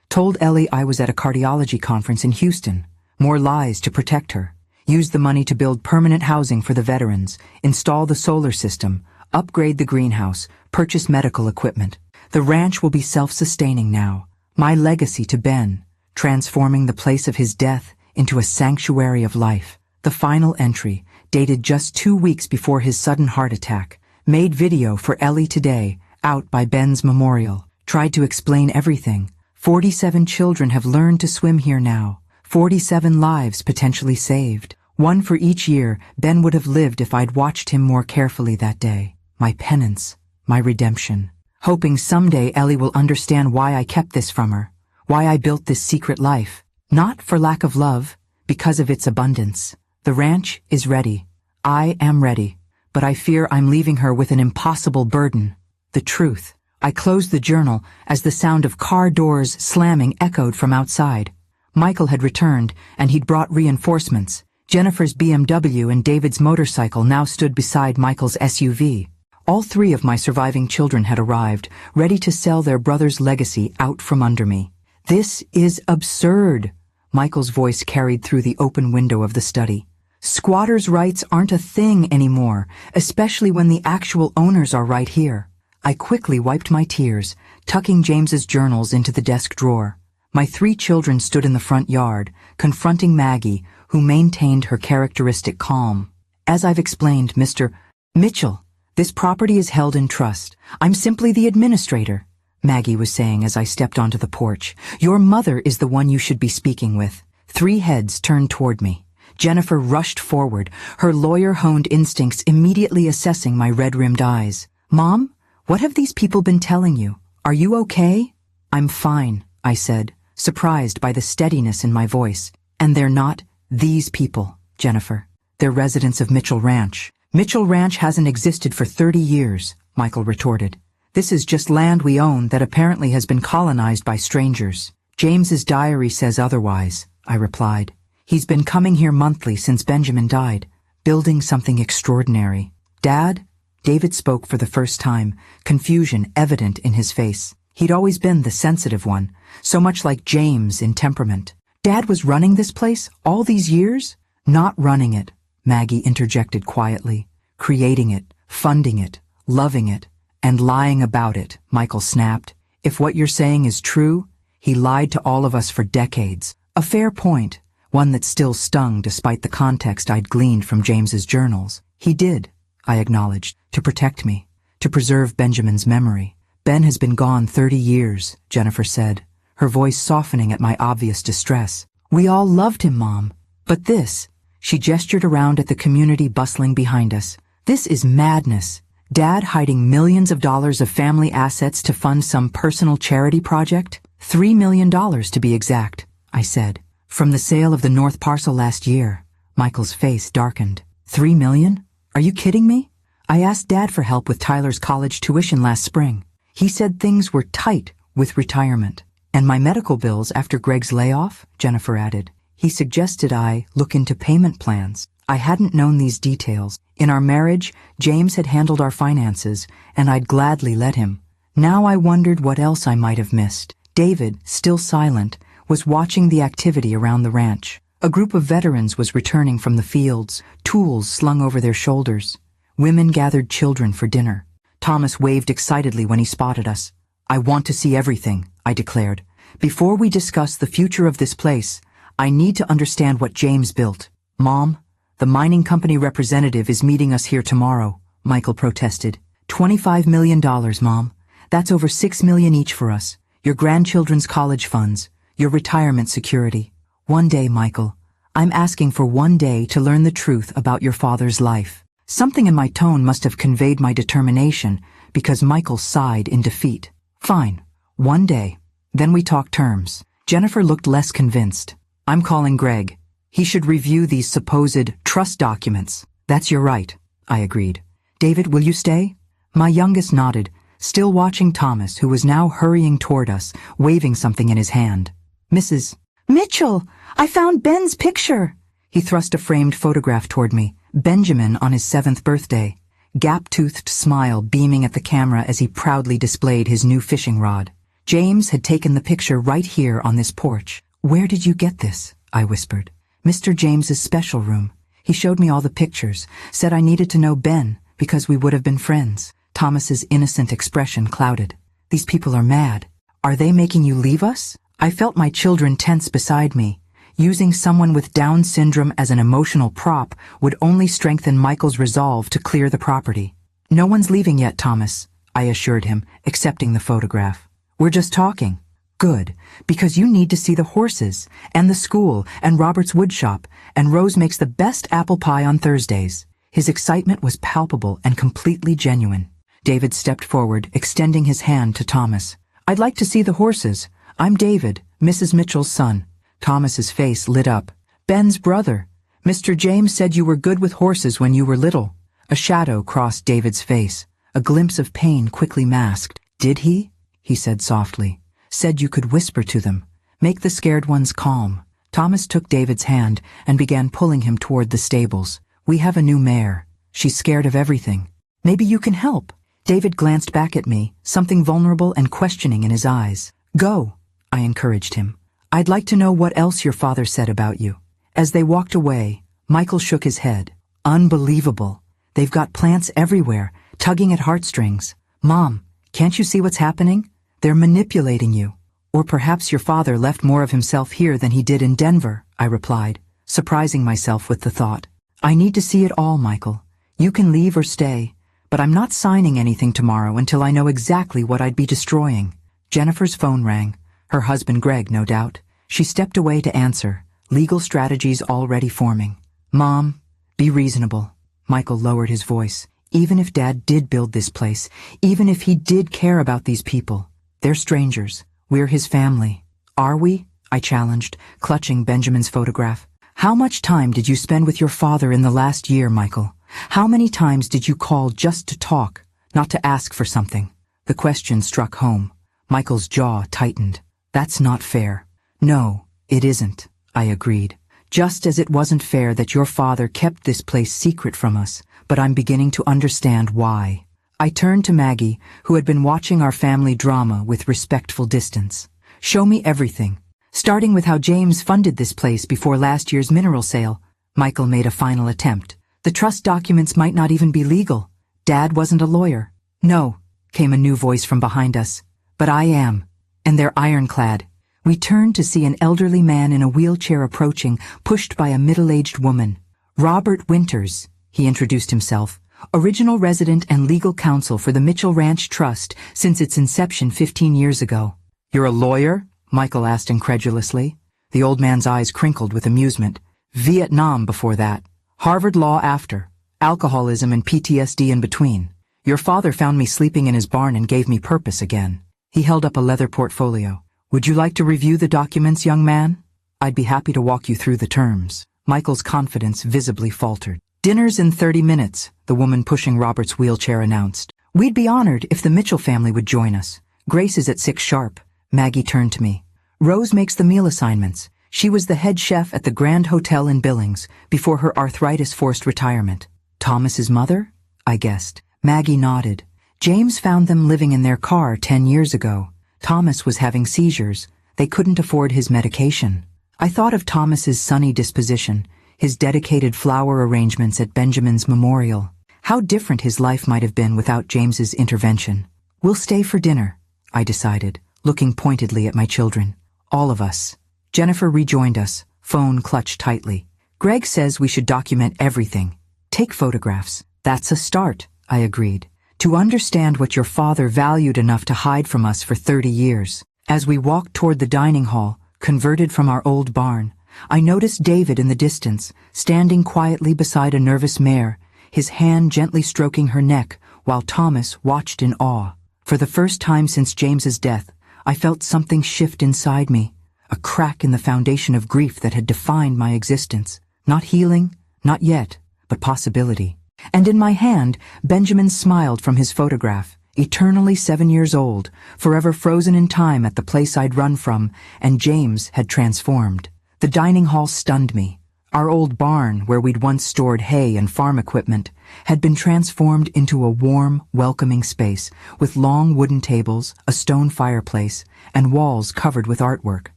Told Ellie I was at a cardiology conference in Houston. More lies to protect her. Used the money to build permanent housing for the veterans, install the solar system, upgrade the greenhouse, purchase medical equipment. The ranch will be self-sustaining now. My legacy to Ben, transforming the place of his death into a sanctuary of life. The final entry, dated just 2 weeks before his sudden heart attack. Made video for Ellie today, out by Ben's memorial. Tried to explain everything. 47 children have learned to swim here now. 47 lives potentially saved. 1 for each year Ben would have lived if I'd watched him more carefully that day. My penance, my redemption. Hoping someday Ellie will understand why I kept this from her. Why I built this secret life. Not for lack of love, because of its abundance. The ranch is ready. I am ready. But I fear I'm leaving her with an impossible burden. The truth. I closed the journal as the sound of car doors slamming echoed from outside. Michael had returned, and he'd brought reinforcements. Jennifer's BMW and David's motorcycle now stood beside Michael's SUV. All 3 of my surviving children had arrived, ready to sell their brother's legacy out from under me. This is absurd, Michael's voice carried through the open window of the study. Squatters' rights aren't a thing anymore, especially when the actual owners are right here. I quickly wiped my tears, tucking James's journals into the desk drawer. My 3 children stood in the front yard, confronting Maggie, who maintained her characteristic calm. As I've explained, Mr. Mitchell, this property is held in trust. I'm simply the administrator, Maggie was saying as I stepped onto the porch. Your mother is the one you should be speaking with. 3 heads turned toward me. Jennifer rushed forward, her lawyer-honed instincts immediately assessing my red-rimmed eyes. Mom, what have these people been telling you? Are you okay? I'm fine, I said, surprised by the steadiness in my voice. And they're not these people, Jennifer. They're residents of Mitchell Ranch. Mitchell Ranch hasn't existed for 30 years, Michael retorted. This is just land we own that apparently has been colonized by strangers. James's diary says otherwise, I replied. He's been coming here monthly since Benjamin died, building something extraordinary. Dad? David spoke for the first time, confusion evident in his face. He'd always been the sensitive one, so much like James in temperament. Dad was running this place all these years? Not running it, Maggie interjected quietly. Creating it, funding it, loving it, and lying about it, Michael snapped. If what you're saying is true, he lied to all of us for decades. A fair point, one that still stung despite the context I'd gleaned from James's journals. He did, I acknowledged, to protect me, to preserve Benjamin's memory. Ben has been gone 30 years, Jennifer said, her voice softening at my obvious distress. We all loved him, Mom. But this, she gestured around at the community bustling behind us. This is madness. Dad hiding millions of dollars of family assets to fund some personal charity project? $3 million to be exact, I said. From the sale of the north parcel last year. Michael's face darkened. $3 million? Are you kidding me? I asked Dad for help with Tyler's college tuition last spring. He said things were tight with retirement. And my medical bills after Greg's layoff, Jennifer added. He suggested I look into payment plans. I hadn't known these details. In our marriage, James had handled our finances, and I'd gladly let him. Now I wondered what else I might have missed. David, still silent, was watching the activity around the ranch. A group of veterans was returning from the fields, tools slung over their shoulders. Women gathered children for dinner. Thomas waved excitedly when he spotted us. I want to see everything, I declared. Before we discuss the future of this place, I need to understand what James built. Mom, the mining company representative is meeting us here tomorrow, Michael protested. $25 million, Mom. That's over $6 million each for us. Your grandchildren's college funds, your retirement security. One day, Michael. I'm asking for one day to learn the truth about your father's life. Something in my tone must have conveyed my determination, because Michael sighed in defeat. Fine. One day. Then we talk terms. Jennifer looked less convinced. I'm calling Greg. He should review these supposed trust documents. That's your right, I agreed. David, will you stay? My youngest nodded, still watching Thomas, who was now hurrying toward us, waving something in his hand. Mrs. Mitchell, I found Ben's picture. He thrust a framed photograph toward me. Benjamin on his 7th birthday. Gap-toothed smile beaming at the camera as he proudly displayed his new fishing rod. James had taken the picture right here on this porch. Where did you get this? I whispered. Mr. James's special room. He showed me all the pictures, said I needed to know Ben, because we would have been friends. Thomas's innocent expression clouded. These people are mad. Are they making you leave us? I felt my children tense beside me. Using someone with Down syndrome as an emotional prop would only strengthen Michael's resolve to clear the property. No one's leaving yet, Thomas, I assured him, accepting the photograph. We're just talking. Good, because you need to see the horses, and the school, and Robert's woodshop, and Rose makes the best apple pie on Thursdays. His excitement was palpable and completely genuine. David stepped forward, extending his hand to Thomas. I'd like to see the horses. I'm David, Mrs. Mitchell's son. Thomas's face lit up. Ben's brother. Mr. James said you were good with horses when you were little. A shadow crossed David's face. A glimpse of pain quickly masked. Did he? He said softly. Said you could whisper to them. Make the scared ones calm. Thomas took David's hand and began pulling him toward the stables. We have a new mare. She's scared of everything. Maybe you can help. David glanced back at me, something vulnerable and questioning in his eyes. Go, I encouraged him. I'd like to know what else your father said about you. As they walked away, Michael shook his head. Unbelievable. They've got plants everywhere, tugging at heartstrings. Mom, can't you see what's happening? They're manipulating you. Or perhaps your father left more of himself here than he did in Denver, I replied, surprising myself with the thought. I need to see it all, Michael. You can leave or stay, but I'm not signing anything tomorrow until I know exactly what I'd be destroying. Jennifer's phone rang. Her husband Greg, no doubt. She stepped away to answer, legal strategies already forming. Mom, be reasonable. Michael lowered his voice. Even if Dad did build this place, even if he did care about these people, they're strangers. We're his family. Are we? I challenged, clutching Benjamin's photograph. How much time did you spend with your father in the last year, Michael? How many times did you call just to talk, not to ask for something? The question struck home. Michael's jaw tightened. That's not fair. No, it isn't, I agreed. Just as it wasn't fair that your father kept this place secret from us, but I'm beginning to understand why. I turned to Maggie, who had been watching our family drama with respectful distance. Show me everything. Starting with how James funded this place before last year's mineral sale. Michael made a final attempt. The trust documents might not even be legal. Dad wasn't a lawyer. No, came a new voice from behind us. But I am. And they're ironclad. We turned to see an elderly man in a wheelchair approaching, pushed by a middle-aged woman. Robert Winters, he introduced himself, original resident and legal counsel for the Mitchell Ranch Trust since its inception 15 years ago. You're a lawyer? Michael asked incredulously. The old man's eyes crinkled with amusement. Vietnam before that. Harvard Law after. Alcoholism and PTSD in between. Your father found me sleeping in his barn and gave me purpose again. He held up a leather portfolio. Would you like to review the documents, young man? I'd be happy to walk you through the terms. Michael's confidence visibly faltered. Dinner's in 30 minutes, the woman pushing Robert's wheelchair announced. We'd be honored if the Mitchell family would join us. Grace is at 6 sharp. Maggie turned to me. Rose makes the meal assignments. She was the head chef at the Grand Hotel in Billings before her arthritis forced retirement. Thomas's mother? I guessed. Maggie nodded. James found them living in their car 10 years ago. Thomas was having seizures. They couldn't afford his medication. I thought of Thomas's sunny disposition, his dedicated flower arrangements at Benjamin's memorial. How different his life might have been without James's intervention. We'll stay for dinner, I decided, looking pointedly at my children. All of us. Jennifer rejoined us, phone clutched tightly. Greg says we should document everything. Take photographs. That's a start, I agreed. To understand what your father valued enough to hide from us for 30 years. As we walked toward the dining hall, converted from our old barn, I noticed David in the distance, standing quietly beside a nervous mare, his hand gently stroking her neck while Thomas watched in awe. For the first time since James's death, I felt something shift inside me, a crack in the foundation of grief that had defined my existence. Not healing, not yet, but possibility. And in my hand, Benjamin smiled from his photograph, eternally 7 years old, forever frozen in time at the place I'd run from, and James had transformed. The dining hall stunned me. Our old barn, where we'd once stored hay and farm equipment, had been transformed into a warm, welcoming space with long wooden tables, a stone fireplace, and walls covered with artwork,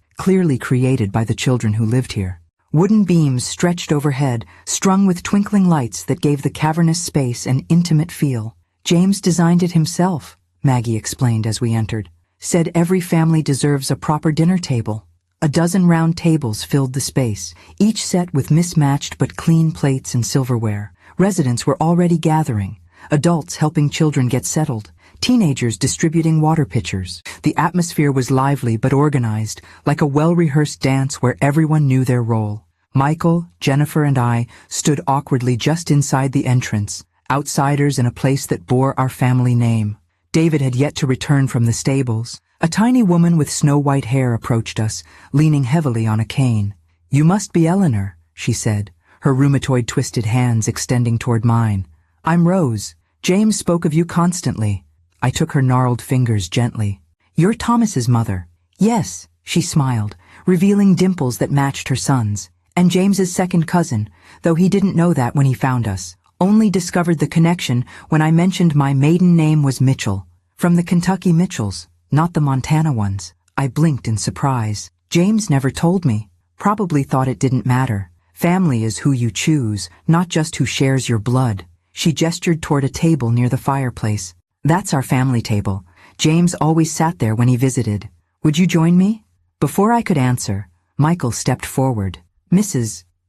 clearly created by the children who lived here. Wooden beams stretched overhead, strung with twinkling lights that gave the cavernous space an intimate feel. James designed it himself, Maggie explained as we entered. Said every family deserves a proper dinner table. A dozen round tables filled the space, each set with mismatched but clean plates and silverware. Residents were already gathering, adults helping children get settled, teenagers distributing water pitchers. The atmosphere was lively but organized, like a well-rehearsed dance where everyone knew their role. Michael, Jennifer, and I stood awkwardly just inside the entrance, outsiders in a place that bore our family name. David had yet to return from the stables. A tiny woman with snow-white hair approached us, leaning heavily on a cane. "You must be Eleanor," she said, her rheumatoid-twisted hands extending toward mine. "I'm Rose. James spoke of you constantly." I took her gnarled fingers gently. "You're Thomas's mother." "Yes," she smiled, revealing dimples that matched her son's. "And James's second cousin, though he didn't know that when he found us. Only discovered the connection when I mentioned my maiden name was Mitchell, from the Kentucky Mitchells. Not the Montana ones." I blinked in surprise. "James never told me. Probably thought it didn't matter. Family is who you choose, not just who shares your blood." She gestured toward a table near the fireplace. "That's our family table. James always sat there when he visited. Would you join me?" Before I could answer, Michael stepped forward.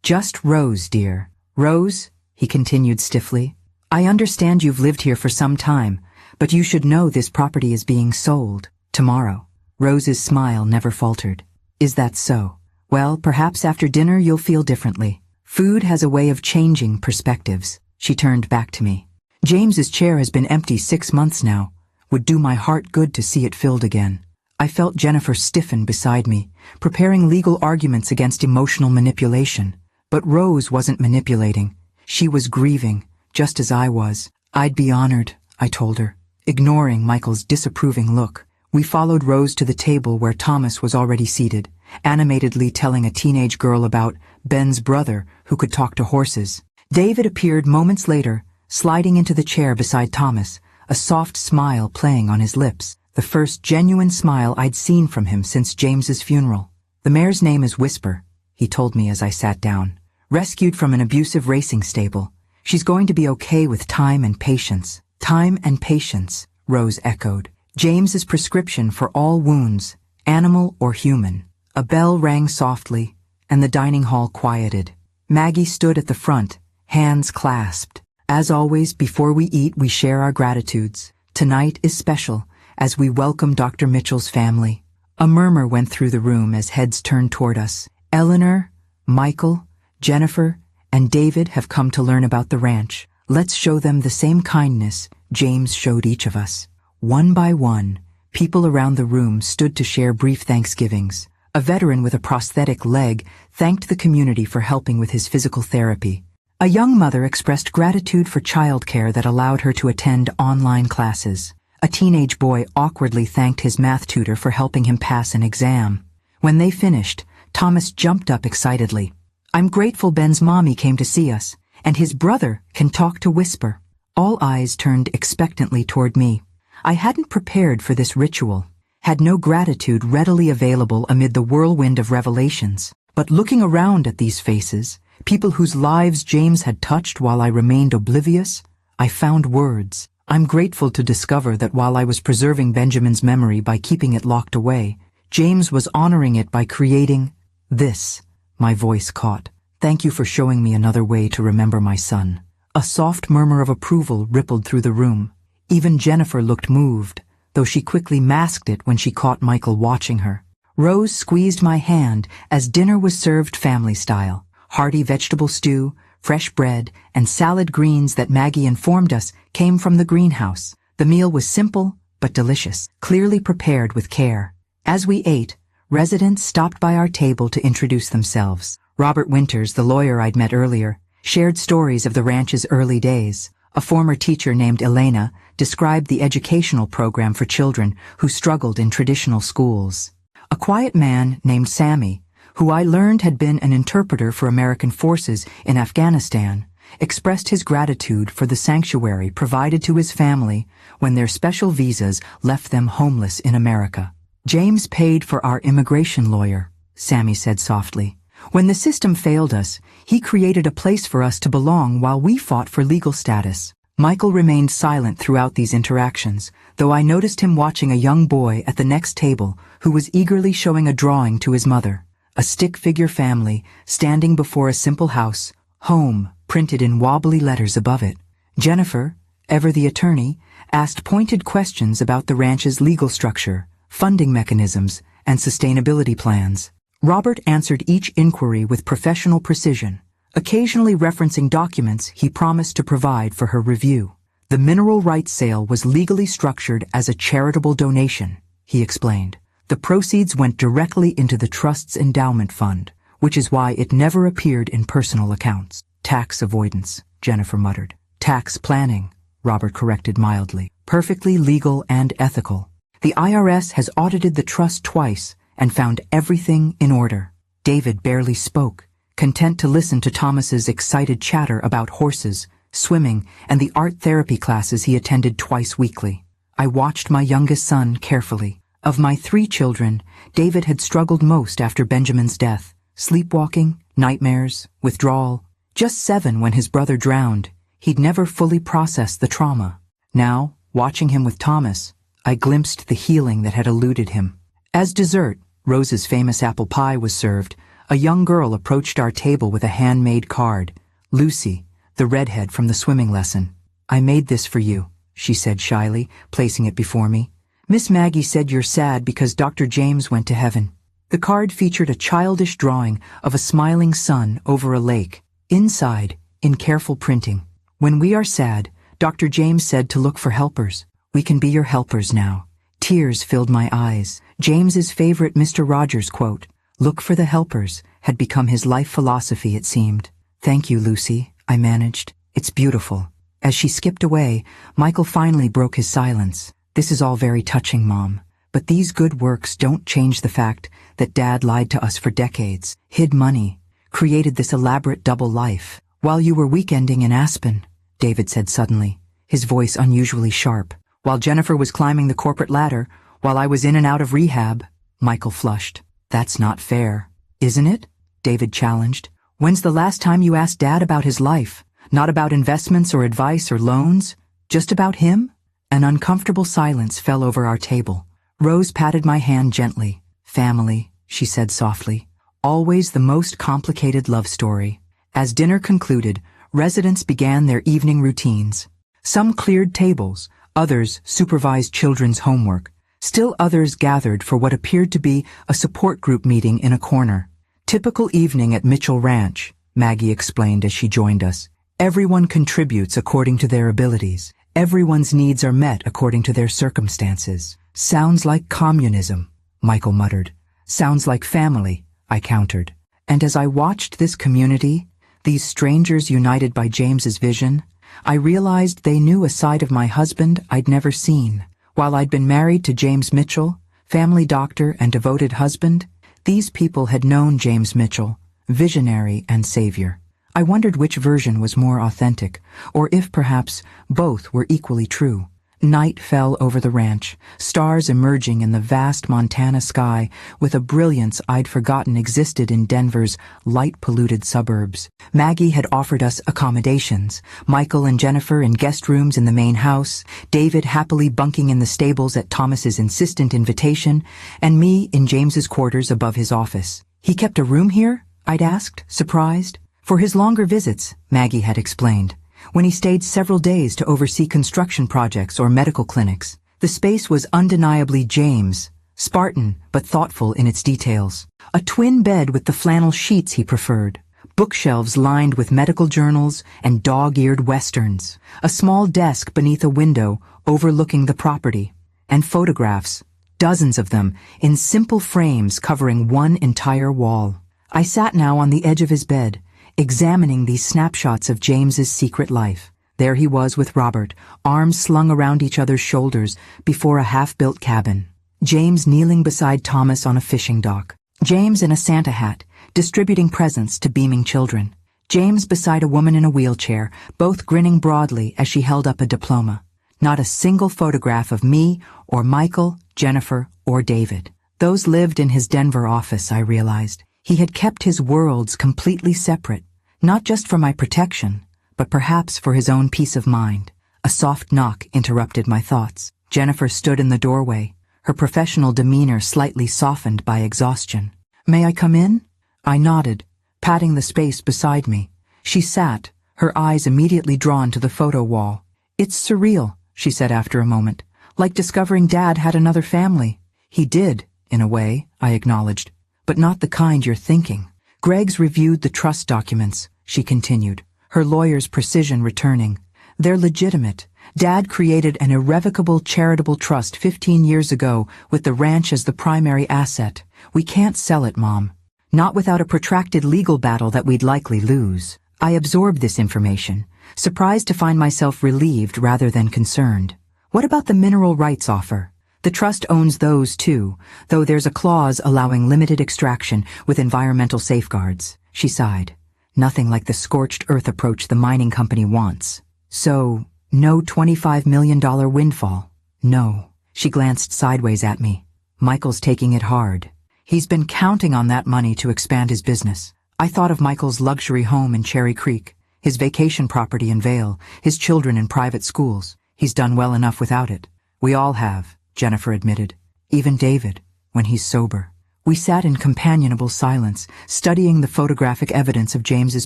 "Just Rose, dear." "Rose," he continued stiffly, "I understand you've lived here for some time, but you should know this property is being sold. Tomorrow." Rose's smile never faltered. "Is that so? Well, perhaps after dinner you'll feel differently. Food has a way of changing perspectives." She turned back to me. "James's chair has been empty 6 months now. Would do my heart good to see it filled again." I felt Jennifer stiffen beside me, preparing legal arguments against emotional manipulation. But Rose wasn't manipulating. She was grieving, just as I was. "I'd be honored," I told her, ignoring Michael's disapproving look. We followed Rose to the table where Thomas was already seated, animatedly telling a teenage girl about Ben's brother who could talk to horses. David appeared moments later, sliding into the chair beside Thomas, a soft smile playing on his lips, the first genuine smile I'd seen from him since James's funeral. "The mare's name is Whisper," he told me as I sat down. "Rescued from an abusive racing stable. She's going to be okay with time and patience." "Time and patience," Rose echoed. "James's prescription for all wounds, animal or human." A bell rang softly, and the dining hall quieted. Maggie stood at the front, hands clasped. "As always, before we eat, we share our gratitudes. Tonight is special, as we welcome Dr. Mitchell's family." A murmur went through the room as heads turned toward us. "Eleanor, Michael, Jennifer, and David have come to learn about the ranch. Let's show them the same kindness James showed each of us." One by one, people around the room stood to share brief thanksgivings. A veteran with a prosthetic leg thanked the community for helping with his physical therapy. A young mother expressed gratitude for childcare that allowed her to attend online classes. A teenage boy awkwardly thanked his math tutor for helping him pass an exam. When they finished, Thomas jumped up excitedly. "I'm grateful Ben's mommy came to see us, and his brother can talk to Whisper." All eyes turned expectantly toward me. I hadn't prepared for this ritual, had no gratitude readily available amid the whirlwind of revelations. But looking around at these faces, people whose lives James had touched while I remained oblivious, I found words. I'm grateful to discover that while I was preserving Benjamin's memory by keeping it locked away, James was honoring it by creating this. My voice caught. "Thank you for showing me another way to remember my son." A soft murmur of approval rippled through the room. Even Jennifer looked moved, though she quickly masked it when she caught Michael watching her. Rose squeezed my hand as dinner was served family style. Hearty vegetable stew, Fresh bread and salad greens that Maggie informed us came from the greenhouse. The meal was simple but delicious, clearly prepared with care. As we ate, residents stopped by our table to introduce themselves. Robert Winters, the lawyer I'd met earlier, shared stories of the ranch's early days. A former teacher named Elena described the educational program for children who struggled in traditional schools. A quiet man named Sammy, who I learned had been an interpreter for American forces in Afghanistan, expressed his gratitude for the sanctuary provided to his family when their special visas left them homeless in America. James paid for our immigration lawyer, Sammy said softly. When the system failed us, he created a place for us to belong while we fought for legal status. Michael remained silent throughout these interactions, though I noticed him watching a young boy at the next table who was eagerly showing a drawing to his mother. A stick-figure family standing before a simple house, home, printed in wobbly letters above it. Jennifer, ever the attorney, asked pointed questions about the ranch's legal structure, funding mechanisms, and sustainability plans. Robert answered each inquiry with professional precision, occasionally referencing documents he promised to provide for her review. The mineral rights sale was legally structured as a charitable donation, he explained. The proceeds went directly into the trust's endowment fund, which is why it never appeared in personal accounts. Tax avoidance, Jennifer muttered. Tax planning, Robert corrected mildly. Perfectly legal and ethical. The IRS has audited the trust twice and found everything in order. David barely spoke, content to listen to Thomas's excited chatter about horses, swimming, and the art therapy classes he attended twice weekly. I watched my youngest son carefully. Of my 3 children, David had struggled most after Benjamin's death. Sleepwalking, nightmares, withdrawal. Just 7 when his brother drowned. He'd never fully processed the trauma. Now, watching him with Thomas, I glimpsed the healing that had eluded him. As dessert, Rose's famous apple pie was served. A young girl approached our table with a handmade card. Lucy, the redhead from the swimming lesson. I made this for you, she said shyly, placing it before me. Miss Maggie said you're sad because Dr. James went to heaven. The card featured a childish drawing of a smiling sun over a lake. Inside, in careful printing, when we are sad, Dr. James said to look for helpers. We can be your helpers now. Tears filled my eyes. James's favorite Mr. Rogers quote, "Look for the helpers," had become his life philosophy, it seemed. Thank you, Lucy, I managed. It's beautiful. As she skipped away, Michael finally broke his silence. This is all very touching, Mom, but these good works don't change the fact that Dad lied to us for decades, hid money, created this elaborate double life. While you were weekending in Aspen, David said suddenly, his voice unusually sharp. While Jennifer was climbing the corporate ladder, while I was in and out of rehab, Michael flushed. That's not fair, isn't it? David challenged. When's the last time you asked Dad about his life? Not about investments or advice or loans? Just about him? An uncomfortable silence fell over our table. Rose patted my hand gently. Family, she said softly. Always the most complicated love story. As dinner concluded, residents began their evening routines. Some cleared tables, others supervised children's homework. Still others gathered for what appeared to be a support group meeting in a corner. Typical evening at Mitchell Ranch, Maggie explained as she joined us. Everyone contributes according to their abilities. Everyone's needs are met according to their circumstances. Sounds like communism, Michael muttered. Sounds like family, I countered. And as I watched this community, these strangers united by James's vision, I realized they knew a side of my husband I'd never seen. While I'd been married to James Mitchell, family doctor and devoted husband, these people had known James Mitchell, visionary and savior. I wondered which version was more authentic, or if perhaps both were equally true. Night fell over the ranch, stars emerging in the vast Montana sky with a brilliance I'd forgotten existed in Denver's light-polluted suburbs. Maggie had offered us accommodations, Michael and Jennifer in guest rooms in the main house, David happily bunking in the stables at Thomas's insistent invitation, and me in James's quarters above his office. He kept a room here? I'd asked, surprised. For his longer visits, Maggie had explained. When he stayed several days to oversee construction projects or medical clinics, the space was undeniably James, Spartan but thoughtful in its details. A twin bed with the flannel sheets he preferred, bookshelves lined with medical journals and dog-eared westerns, a small desk beneath a window overlooking the property, and photographs, dozens of them, in simple frames covering one entire wall. I sat now on the edge of his bed, examining these snapshots of James's secret life. There he was with Robert, arms slung around each other's shoulders before a half-built cabin. James kneeling beside Thomas on a fishing dock. James in a Santa hat, distributing presents to beaming children. James beside a woman in a wheelchair, both grinning broadly as she held up a diploma. Not a single photograph of me or Michael, Jennifer, or David. Those lived in his Denver office, I realized. He had kept his worlds completely separate, not just for my protection, but perhaps for his own peace of mind. A soft knock interrupted my thoughts. Jennifer stood in the doorway, her professional demeanor slightly softened by exhaustion. "May I come in?" I nodded, patting the space beside me. She sat, her eyes immediately drawn to the photo wall. "It's surreal," she said after a moment, "like discovering Dad had another family." "He did, in a way," I acknowledged, "but not the kind you're thinking." "Greg's reviewed the trust documents," she continued, her lawyer's precision returning. "They're legitimate. Dad created an irrevocable charitable trust 15 years ago with the ranch as the primary asset. We can't sell it, Mom. Not without a protracted legal battle that we'd likely lose." I absorbed this information, surprised to find myself relieved rather than concerned. "What about the mineral rights offer?" "The trust owns those too, though there's a clause allowing limited extraction with environmental safeguards." She sighed. "Nothing like the scorched earth approach the mining company wants." "So, no $25 million windfall?" "No." She glanced sideways at me. "Michael's taking it hard. He's been counting on that money to expand his business." I thought of Michael's luxury home in Cherry Creek, his vacation property in Vail, his children in private schools. He's done well enough without it. "We all have," Jennifer admitted. "Even David, when he's sober." We sat in companionable silence, studying the photographic evidence of James's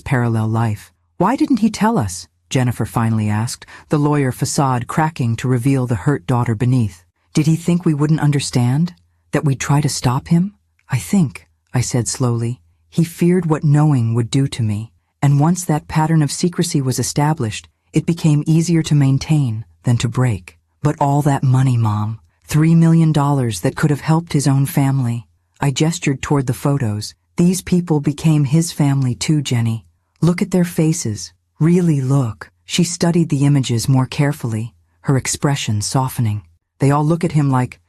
parallel life. "Why didn't he tell us?" Jennifer finally asked, the lawyer facade cracking to reveal the hurt daughter beneath. "Did he think we wouldn't understand? That we'd try to stop him?" "I think," I said slowly, "he feared what knowing would do to me. And once that pattern of secrecy was established, it became easier to maintain than to break." "But all that money, Mom. $3 million that could have helped his own family." I gestured toward the photos. "These people became his family too, Jenny. Look at their faces. Really look." She studied the images more carefully, her expression softening. "They all look at him like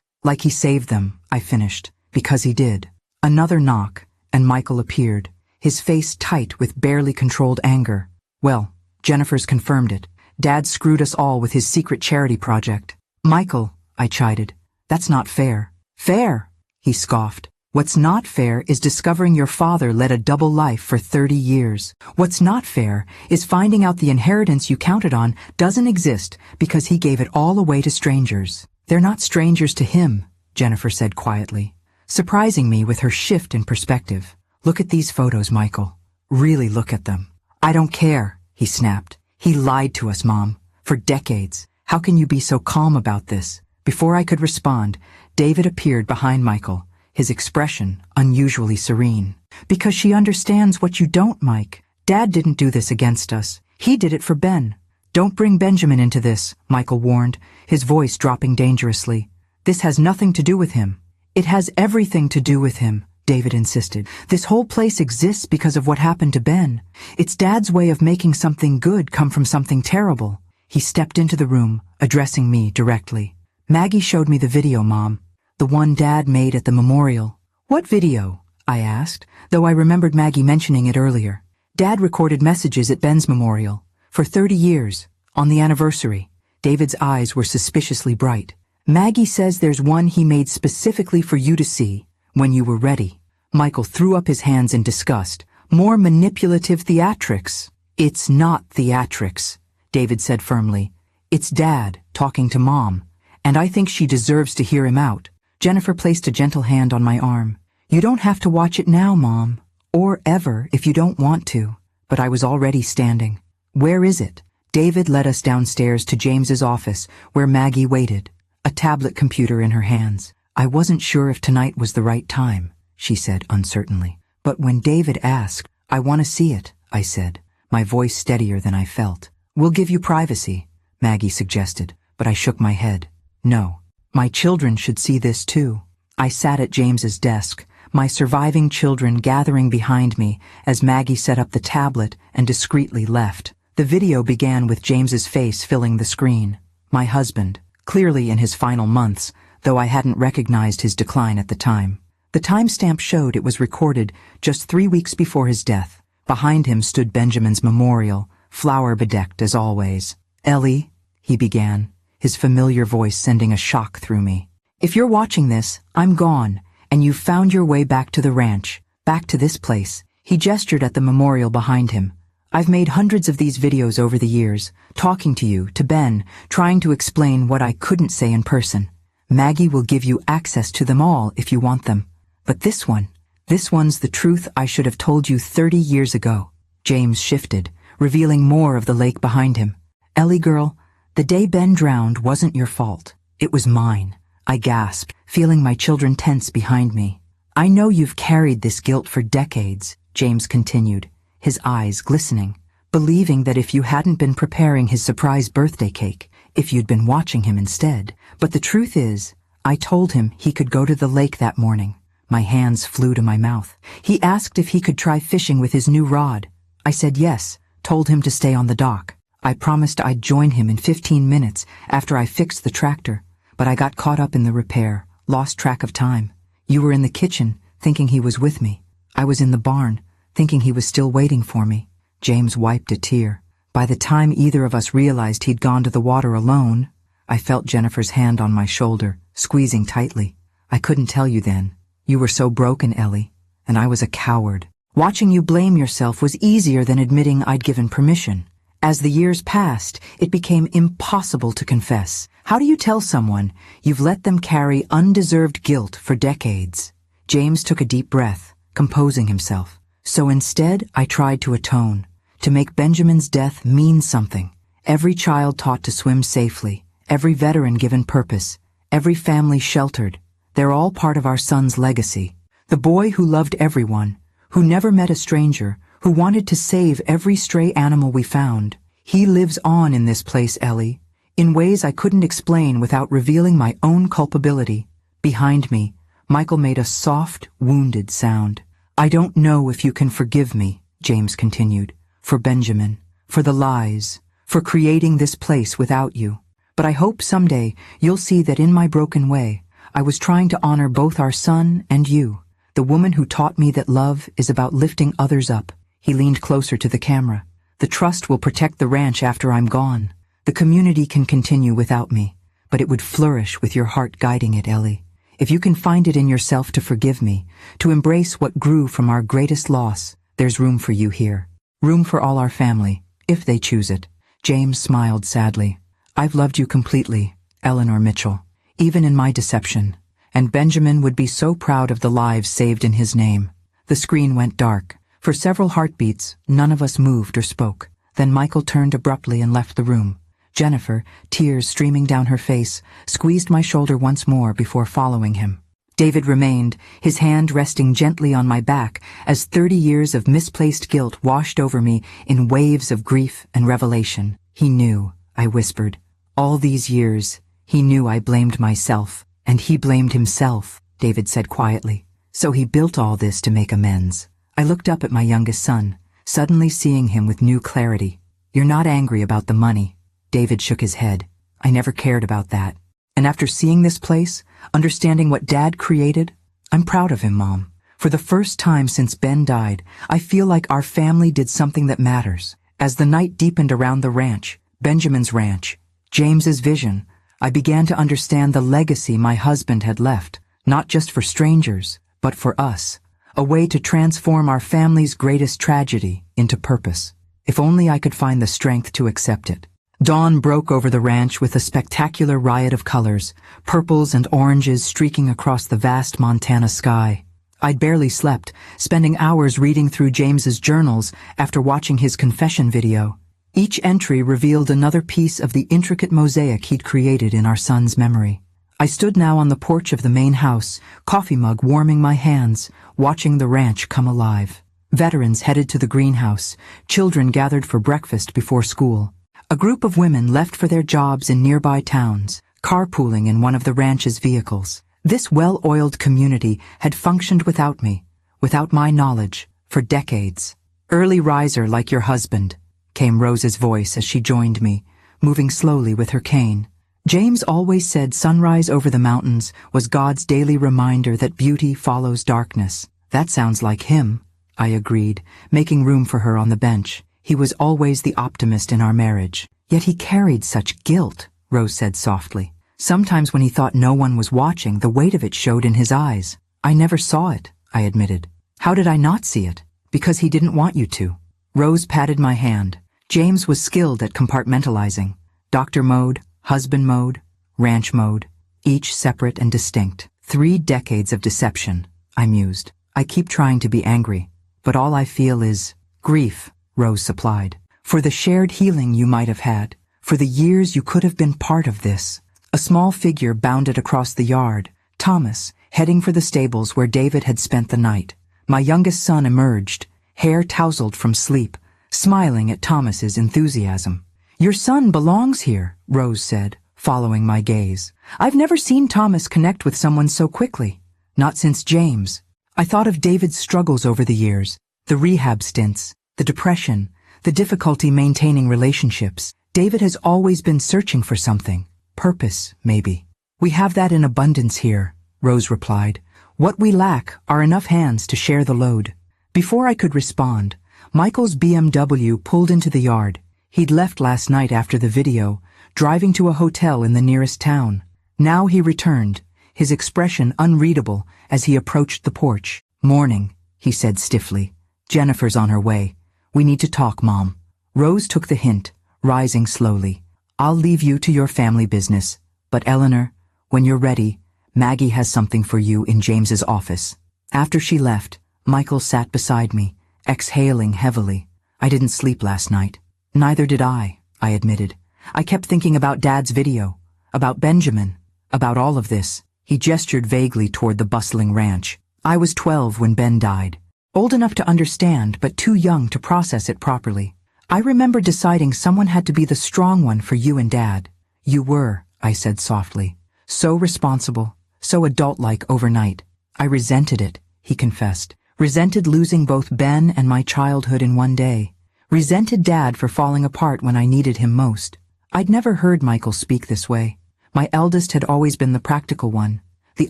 he saved them," I finished. "Because he did." Another knock, and Michael appeared, his face tight with barely controlled anger. "Well, Jennifer's confirmed it. Dad screwed us all with his secret charity project." "Michael," I chided, "that's not fair." "Fair?" he scoffed. "What's not fair is discovering your father led a double life for 30 years. What's not fair is finding out the inheritance you counted on doesn't exist because he gave it all away to strangers." "They're not strangers to him," Jennifer said quietly, surprising me with her shift in perspective. "Look at these photos, Michael. Really look at them." "I don't care," he snapped. "He lied to us, Mom, for decades. How can you be so calm about this?" Before I could respond, David appeared behind Michael, his expression unusually serene. "Because she understands what you don't, Mike. Dad didn't do this against us. He did it for Ben." "Don't bring Benjamin into this," Michael warned, his voice dropping dangerously. "This has nothing to do with him." "It has everything to do with him," David insisted. "This whole place exists because of what happened to Ben. It's Dad's way of making something good come from something terrible." He stepped into the room, addressing me directly. "Maggie showed me the video, Mom. The one Dad made at the memorial." "What video?" I asked, though I remembered Maggie mentioning it earlier. "Dad recorded messages at Ben's memorial. For 30 years. On the anniversary." David's eyes were suspiciously bright. "Maggie says there's one he made specifically for you to see, when you were ready." Michael threw up his hands in disgust. "More manipulative theatrics." "It's not theatrics," David said firmly. "It's Dad talking to Mom, and I think she deserves to hear him out." Jennifer placed a gentle hand on my arm. "You don't have to watch it now, Mom, or ever if you don't want to." But I was already standing. "Where is it?" David led us downstairs to James's office, where Maggie waited, a tablet computer in her hands. "I wasn't sure if tonight was the right time," she said uncertainly. But when David asked, I want to see it, I said, my voice steadier than I felt. We'll give you privacy, Maggie suggested, but I shook my head. No. My children should see this too. I sat at James's desk, my surviving children gathering behind me as Maggie set up the tablet and discreetly left. The video began with James's face filling the screen. My husband, clearly in his final months, though I hadn't recognized his decline at the time. The timestamp showed it was recorded just 3 weeks before his death. Behind him stood Benjamin's memorial, flower-bedecked as always. Ellie, he began, his familiar voice sending a shock through me. If you're watching this, I'm gone, and you've found your way back to the ranch, back to this place. He gestured at the memorial behind him. I've made hundreds of these videos over the years, talking to you, to Ben, trying to explain what I couldn't say in person. Maggie will give you access to them all if you want them. But this one's the truth I should have told you 30 years ago. James shifted, revealing more of the lake behind him. Ellie girl, the day Ben drowned wasn't your fault. It was mine. I gasped, feeling my children tense behind me. I know you've carried this guilt for decades, James continued, his eyes glistening, believing that if you hadn't been preparing his surprise birthday cake, if you'd been watching him instead. But the truth is, I told him he could go to the lake that morning. My hands flew to my mouth. He asked if he could try fishing with his new rod. I said yes, told him to stay on the dock. I promised I'd join him in 15 minutes after I fixed the tractor, but I got caught up in the repair, lost track of time. You were in the kitchen, thinking he was with me. I was in the barn, thinking he was still waiting for me. James wiped a tear. By the time either of us realized he'd gone to the water alone, I felt Jennifer's hand on my shoulder, squeezing tightly. I couldn't tell you then. You were so broken, Ellie, and I was a coward. Watching you blame yourself was easier than admitting I'd given permission. As the years passed, it became impossible to confess. How do you tell someone you've let them carry undeserved guilt for decades? James took a deep breath, composing himself. So instead, I tried to atone, to make Benjamin's death mean something. Every child taught to swim safely, every veteran given purpose, every family sheltered. They're all part of our son's legacy. The boy who loved everyone, who never met a stranger, who wanted to save every stray animal we found. He lives on in this place, Ellie, in ways I couldn't explain without revealing my own culpability. Behind me, Michael made a soft, wounded sound. I don't know if you can forgive me, James continued, for Benjamin, for the lies, for creating this place without you. But I hope someday you'll see that in my broken way, I was trying to honor both our son and you, the woman who taught me that love is about lifting others up. He leaned closer to the camera. The trust will protect the ranch after I'm gone. The community can continue without me, but it would flourish with your heart guiding it, Ellie. If you can find it in yourself to forgive me, to embrace what grew from our greatest loss, there's room for you here. Room for all our family, if they choose it. James smiled sadly. I've loved you completely, Eleanor Mitchell. Even in my deception, and Benjamin would be so proud of the lives saved in his name. The screen went dark. For several heartbeats, none of us moved or spoke. Then Michael turned abruptly and left the room. Jennifer, tears streaming down her face, squeezed my shoulder once more before following him. David remained, his hand resting gently on my back as 30 years of misplaced guilt washed over me in waves of grief and revelation. He knew, I whispered. All these years, he knew I blamed myself, and he blamed himself, David said quietly. So he built all this to make amends. I looked up at my youngest son, suddenly seeing him with new clarity. You're not angry about the money. David shook his head. I never cared about that. And after seeing this place, understanding what Dad created, I'm proud of him, Mom. For the first time since Ben died, I feel like our family did something that matters. As the night deepened around the ranch, Benjamin's ranch, James's vision, I began to understand the legacy my husband had left, not just for strangers, but for us. A way to transform our family's greatest tragedy into purpose. If only I could find the strength to accept it. Dawn broke over the ranch with a spectacular riot of colors, purples and oranges streaking across the vast Montana sky. I'd barely slept, spending hours reading through James's journals after watching his confession video. Each entry revealed another piece of the intricate mosaic he'd created in our son's memory. I stood now on the porch of the main house, coffee mug warming my hands, watching the ranch come alive. Veterans headed to the greenhouse, children gathered for breakfast before school. A group of women left for their jobs in nearby towns, carpooling in one of the ranch's vehicles. This well-oiled community had functioned without me, without my knowledge, for decades. "Early riser like your husband," came Rose's voice as she joined me, moving slowly with her cane. James always said sunrise over the mountains was God's daily reminder that beauty follows darkness. That sounds like him, I agreed, making room for her on the bench. He was always the optimist in our marriage. Yet he carried such guilt, Rose said softly. Sometimes when he thought no one was watching, the weight of it showed in his eyes. I never saw it, I admitted. How did I not see it? Because he didn't want you to. Rose patted my hand. James was skilled at compartmentalizing. Doctor mode, husband mode, ranch mode, each separate and distinct. 3 decades of deception, I mused. I keep trying to be angry, but all I feel is grief, Rose supplied. For the shared healing you might have had, for the years you could have been part of this. A small figure bounded across the yard, Thomas, heading for the stables where David had spent the night. My youngest son emerged, hair tousled from sleep, smiling at Thomas's enthusiasm. Your son belongs here, Rose said, following my gaze. I've never seen Thomas connect with someone so quickly. Not since James. I thought of David's struggles over the years, the rehab stints, the depression, the difficulty maintaining relationships. David has always been searching for something. Purpose, maybe. We have that in abundance here, Rose replied. What we lack are enough hands to share the load. Before I could respond, Michael's BMW pulled into the yard. He'd left last night after the video, driving to a hotel in the nearest town. Now he returned, his expression unreadable as he approached the porch. Morning, he said stiffly. Jennifer's on her way. We need to talk, Mom. Rose took the hint, rising slowly. I'll leave you to your family business, but Eleanor, when you're ready, Maggie has something for you in James's office. After she left, Michael sat beside me, exhaling heavily. I didn't sleep last night. Neither did I admitted. I kept thinking about Dad's video, about Benjamin, about all of this. He gestured vaguely toward the bustling ranch. I was 12 when Ben died. Old enough to understand, but too young to process it properly. I remember deciding someone had to be the strong one for you and Dad. You were, I said softly. So responsible, so adult-like overnight. I resented it, he confessed. Resented losing both Ben and my childhood in one day. Resented Dad for falling apart when I needed him most. I'd never heard Michael speak this way. My eldest had always been the practical one, the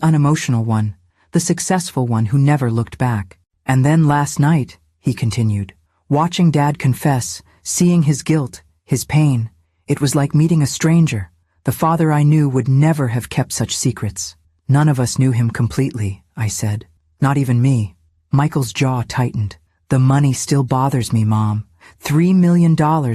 unemotional one, the successful one who never looked back. And then last night, he continued, watching Dad confess, seeing his guilt, his pain, it was like meeting a stranger. The father I knew would never have kept such secrets. None of us knew him completely, I said. Not even me. Michael's jaw tightened. The money still bothers me, Mom. $3 million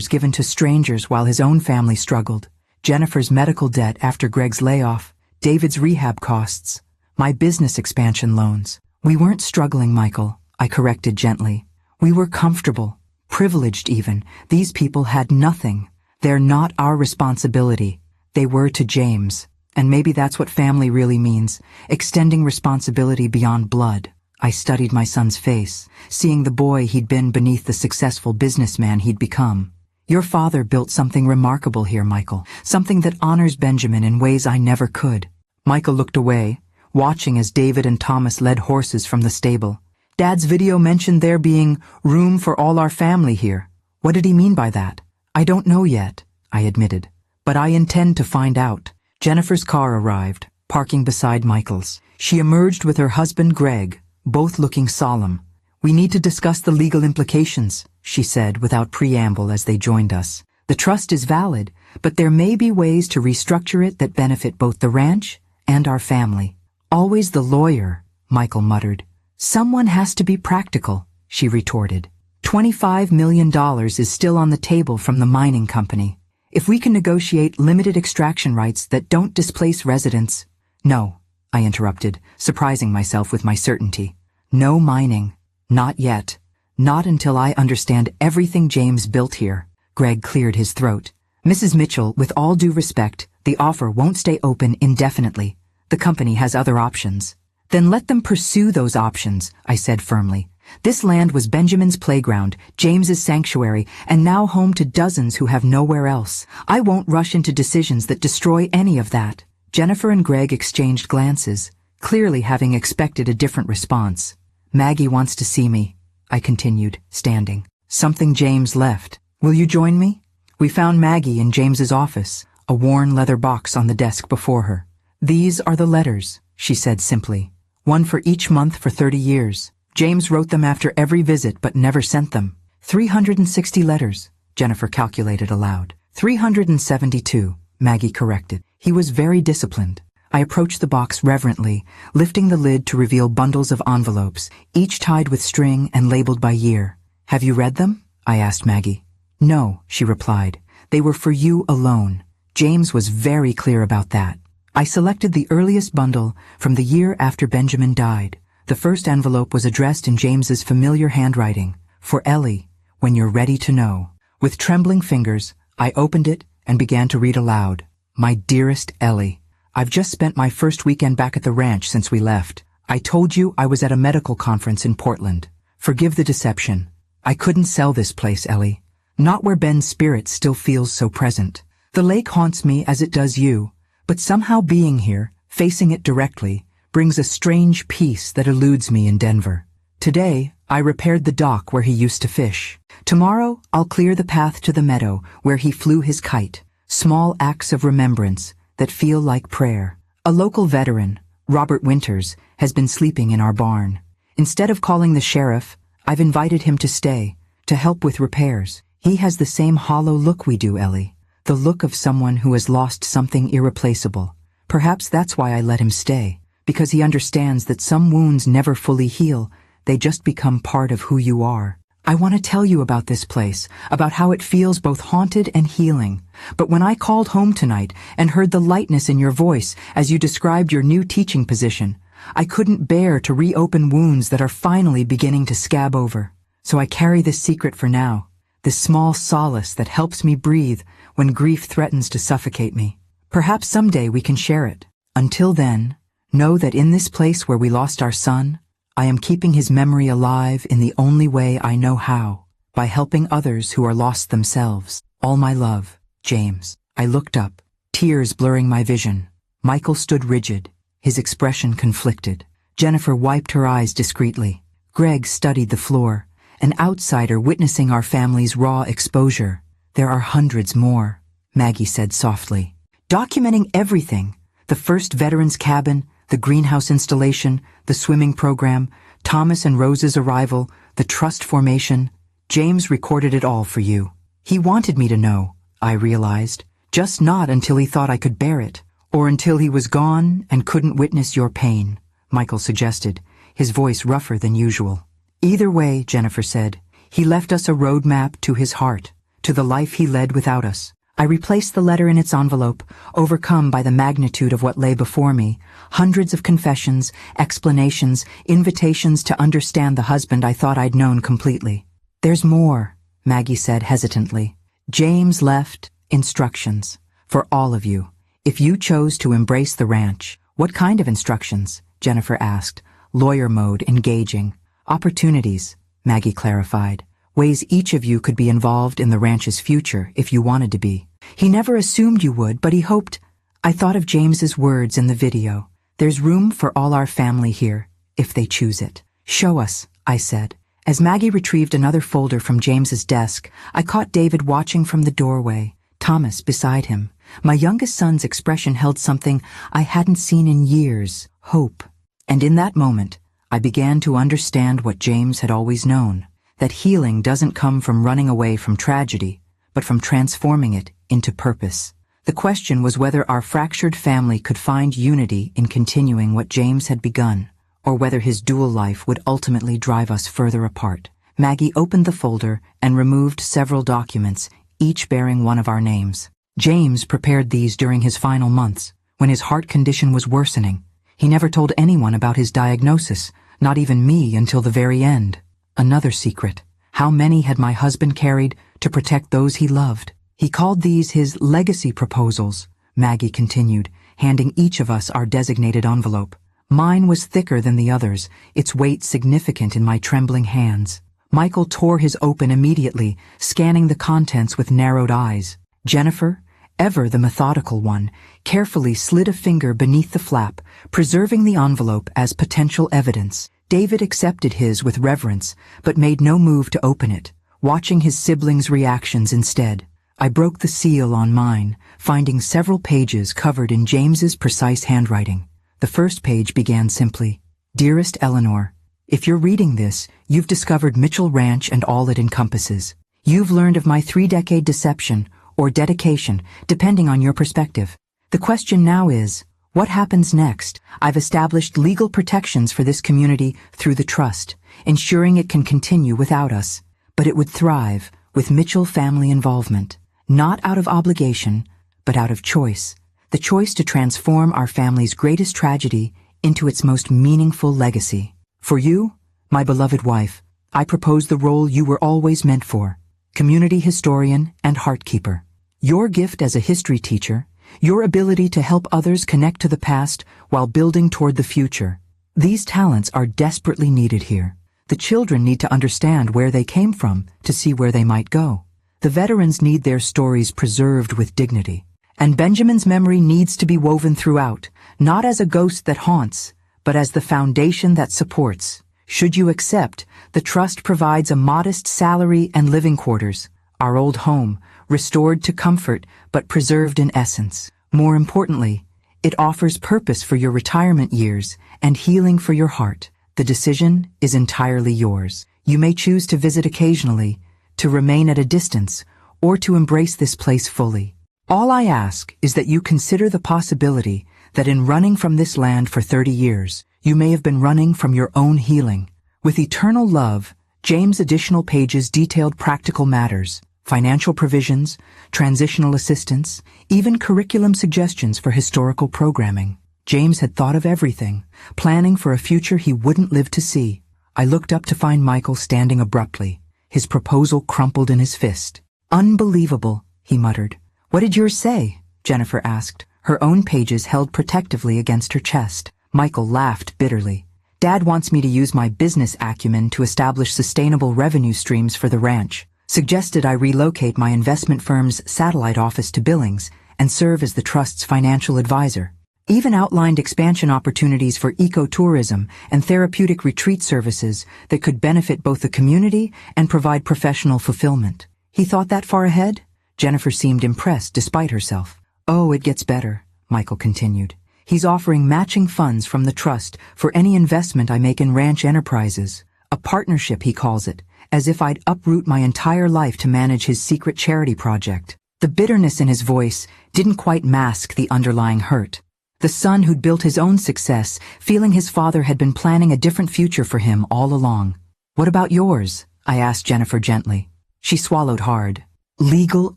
given to strangers while his own family struggled. Jennifer's medical debt after Greg's layoff. David's rehab costs. My business expansion loans. We weren't struggling, Michael, I corrected gently. We were comfortable. Privileged even. These people had nothing. They're not our responsibility. They were to James. And maybe that's what family really means, extending responsibility beyond blood. I studied my son's face, seeing the boy he'd been beneath the successful businessman he'd become. Your father built something remarkable here, Michael, something that honors Benjamin in ways I never could. Michael looked away, watching as David and Thomas led horses from the stable. Dad's video mentioned there being room for all our family here. What did he mean by that? I don't know yet, I admitted, but I intend to find out. Jennifer's car arrived, parking beside Michael's. She emerged with her husband Greg, both looking solemn. We need to discuss the legal implications, she said without preamble as they joined us. The trust is valid, but there may be ways to restructure it that benefit both the ranch and our family. Always the lawyer, Michael muttered. Someone has to be practical, she retorted. $25 million is still on the table from the mining company. If we can negotiate limited extraction rights that don't displace residents— No, I interrupted, surprising myself with my certainty. No mining. Not yet. Not until I understand everything James built here. Greg cleared his throat. Mrs. Mitchell, with all due respect, the offer won't stay open indefinitely. The company has other options. Then let them pursue those options, I said firmly. This land was Benjamin's playground, James's sanctuary, and now home to dozens who have nowhere else. I won't rush into decisions that destroy any of that. Jennifer and Greg exchanged glances, clearly having expected a different response. Maggie wants to see me, I continued, standing. Something James left. Will you join me? We found Maggie in James's office, a worn leather box on the desk before her. These are the letters, she said simply. One for each month for 30 years. James wrote them after every visit but never sent them. 360 letters, Jennifer calculated aloud. 372, Maggie corrected. He was very disciplined. I approached the box reverently, lifting the lid to reveal bundles of envelopes, each tied with string and labeled by year. Have you read them? I asked Maggie. No, she replied. They were for you alone. James was very clear about that. I selected the earliest bundle from the year after Benjamin died. The first envelope was addressed in James's familiar handwriting. For Ellie, when you're ready to know. With trembling fingers, I opened it and began to read aloud. My dearest Ellie, I've just spent my first weekend back at the ranch since we left. I told you I was at a medical conference in Portland. Forgive the deception. I couldn't sell this place, Ellie. Not where Ben's spirit still feels so present. The lake haunts me as it does you, but somehow being here, facing it directly, brings a strange peace that eludes me in Denver. Today, I repaired the dock where he used to fish. Tomorrow, I'll clear the path to the meadow where he flew his kite. Small acts of remembrance that feel like prayer. A local veteran, Robert Winters, has been sleeping in our barn. Instead of calling the sheriff, I've invited him to stay, to help with repairs. He has the same hollow look we do, Ellie. The look of someone who has lost something irreplaceable. Perhaps that's why I let him stay, because he understands that some wounds never fully heal, they just become part of who you are. I want to tell you about this place, about how it feels both haunted and healing. But when I called home tonight and heard the lightness in your voice as you described your new teaching position, I couldn't bear to reopen wounds that are finally beginning to scab over. So I carry this secret for now, this small solace that helps me breathe when grief threatens to suffocate me. Perhaps someday we can share it. Until then, know that in this place where we lost our son, I am keeping his memory alive in the only way I know how, by helping others who are lost themselves. All my love, James. I looked up, tears blurring my vision. Michael stood rigid, his expression conflicted. Jennifer wiped her eyes discreetly. Greg studied the floor, an outsider witnessing our family's raw exposure. There are hundreds more, Maggie said softly. Documenting everything, the first veterans cabin, the greenhouse installation, the swimming program, Thomas and Rose's arrival, the trust formation. James recorded it all for you. He wanted me to know, I realized, just not until he thought I could bear it, or until he was gone and couldn't witness your pain, Michael suggested, his voice rougher than usual. Either way, Jennifer said, he left us a roadmap to his heart, to the life he led without us. I replaced the letter in its envelope, overcome by the magnitude of what lay before me, hundreds of confessions, explanations, invitations to understand the husband I thought I'd known completely. There's more, Maggie said hesitantly. James left instructions for all of you. If you chose to embrace the ranch, what kind of instructions? Jennifer asked, lawyer mode engaging. Opportunities, Maggie clarified. Ways each of you could be involved in the ranch's future if you wanted to be. He never assumed you would, but he hoped. I thought of James's words in the video. There's room for all our family here, if they choose it. Show us, I said. As Maggie retrieved another folder from James's desk, I caught David watching from the doorway, Thomas beside him. My youngest son's expression held something I hadn't seen in years, hope. And in that moment, I began to understand what James had always known. That healing doesn't come from running away from tragedy, but from transforming it into purpose. The question was whether our fractured family could find unity in continuing what James had begun, or whether his dual life would ultimately drive us further apart. Maggie opened the folder and removed several documents, each bearing one of our names. James prepared these during his final months, when his heart condition was worsening. He never told anyone about his diagnosis, not even me until the very end. Another secret. How many had my husband carried to protect those he loved? He called these his legacy proposals, Maggie continued, handing each of us our designated envelope. Mine was thicker than the others, its weight significant in my trembling hands. Michael tore his open immediately, scanning the contents with narrowed eyes. Jennifer, ever the methodical one, carefully slid a finger beneath the flap, preserving the envelope as potential evidence. David accepted his with reverence, but made no move to open it, watching his siblings' reactions instead. I broke the seal on mine, finding several pages covered in James's precise handwriting. The first page began simply, "Dearest Eleanor, if you're reading this, you've discovered Mitchell Ranch and all it encompasses. You've learned of my 3-decade deception, or dedication, depending on your perspective. The question now is, what happens next? I've established legal protections for this community through the trust, ensuring it can continue without us. But it would thrive with Mitchell family involvement, not out of obligation, but out of choice. The choice to transform our family's greatest tragedy into its most meaningful legacy. For you, my beloved wife, I propose the role you were always meant for, community historian and heartkeeper. Your gift as a history teacher, your ability to help others connect to the past while building toward the future. These talents are desperately needed here. The children need to understand where they came from to see where they might go. The veterans need their stories preserved with dignity. And Benjamin's memory needs to be woven throughout, not as a ghost that haunts, but as the foundation that supports. Should you accept, the trust provides a modest salary and living quarters, our old home, restored to comfort but preserved in essence. More importantly, it offers purpose for your retirement years and healing for your heart. The decision is entirely yours. You may choose to visit occasionally, to remain at a distance, or to embrace this place fully. All I ask is that you consider the possibility that in running from this land for 30 years, you may have been running from your own healing. With eternal love, James' additional pages detailed practical matters, financial provisions, transitional assistance, even curriculum suggestions for historical programming. James had thought of everything, planning for a future he wouldn't live to see. I looked up to find Michael standing abruptly, his proposal crumpled in his fist. "Unbelievable," he muttered. "What did yours say?" Jennifer asked, her own pages held protectively against her chest. Michael laughed bitterly. "Dad wants me to use my business acumen to establish sustainable revenue streams for the ranch. Suggested I relocate my investment firm's satellite office to Billings and serve as the trust's financial advisor. Even outlined expansion opportunities for ecotourism and therapeutic retreat services that could benefit both the community and provide professional fulfillment." "He thought that far ahead?" Jennifer seemed impressed despite herself. "Oh, it gets better," Michael continued. "He's offering matching funds from the trust for any investment I make in ranch enterprises. A partnership, he calls it, as if I'd uproot my entire life to manage his secret charity project." The bitterness in his voice didn't quite mask the underlying hurt. The son who'd built his own success, feeling his father had been planning a different future for him all along. "What about yours?" I asked Jennifer gently. She swallowed hard. "Legal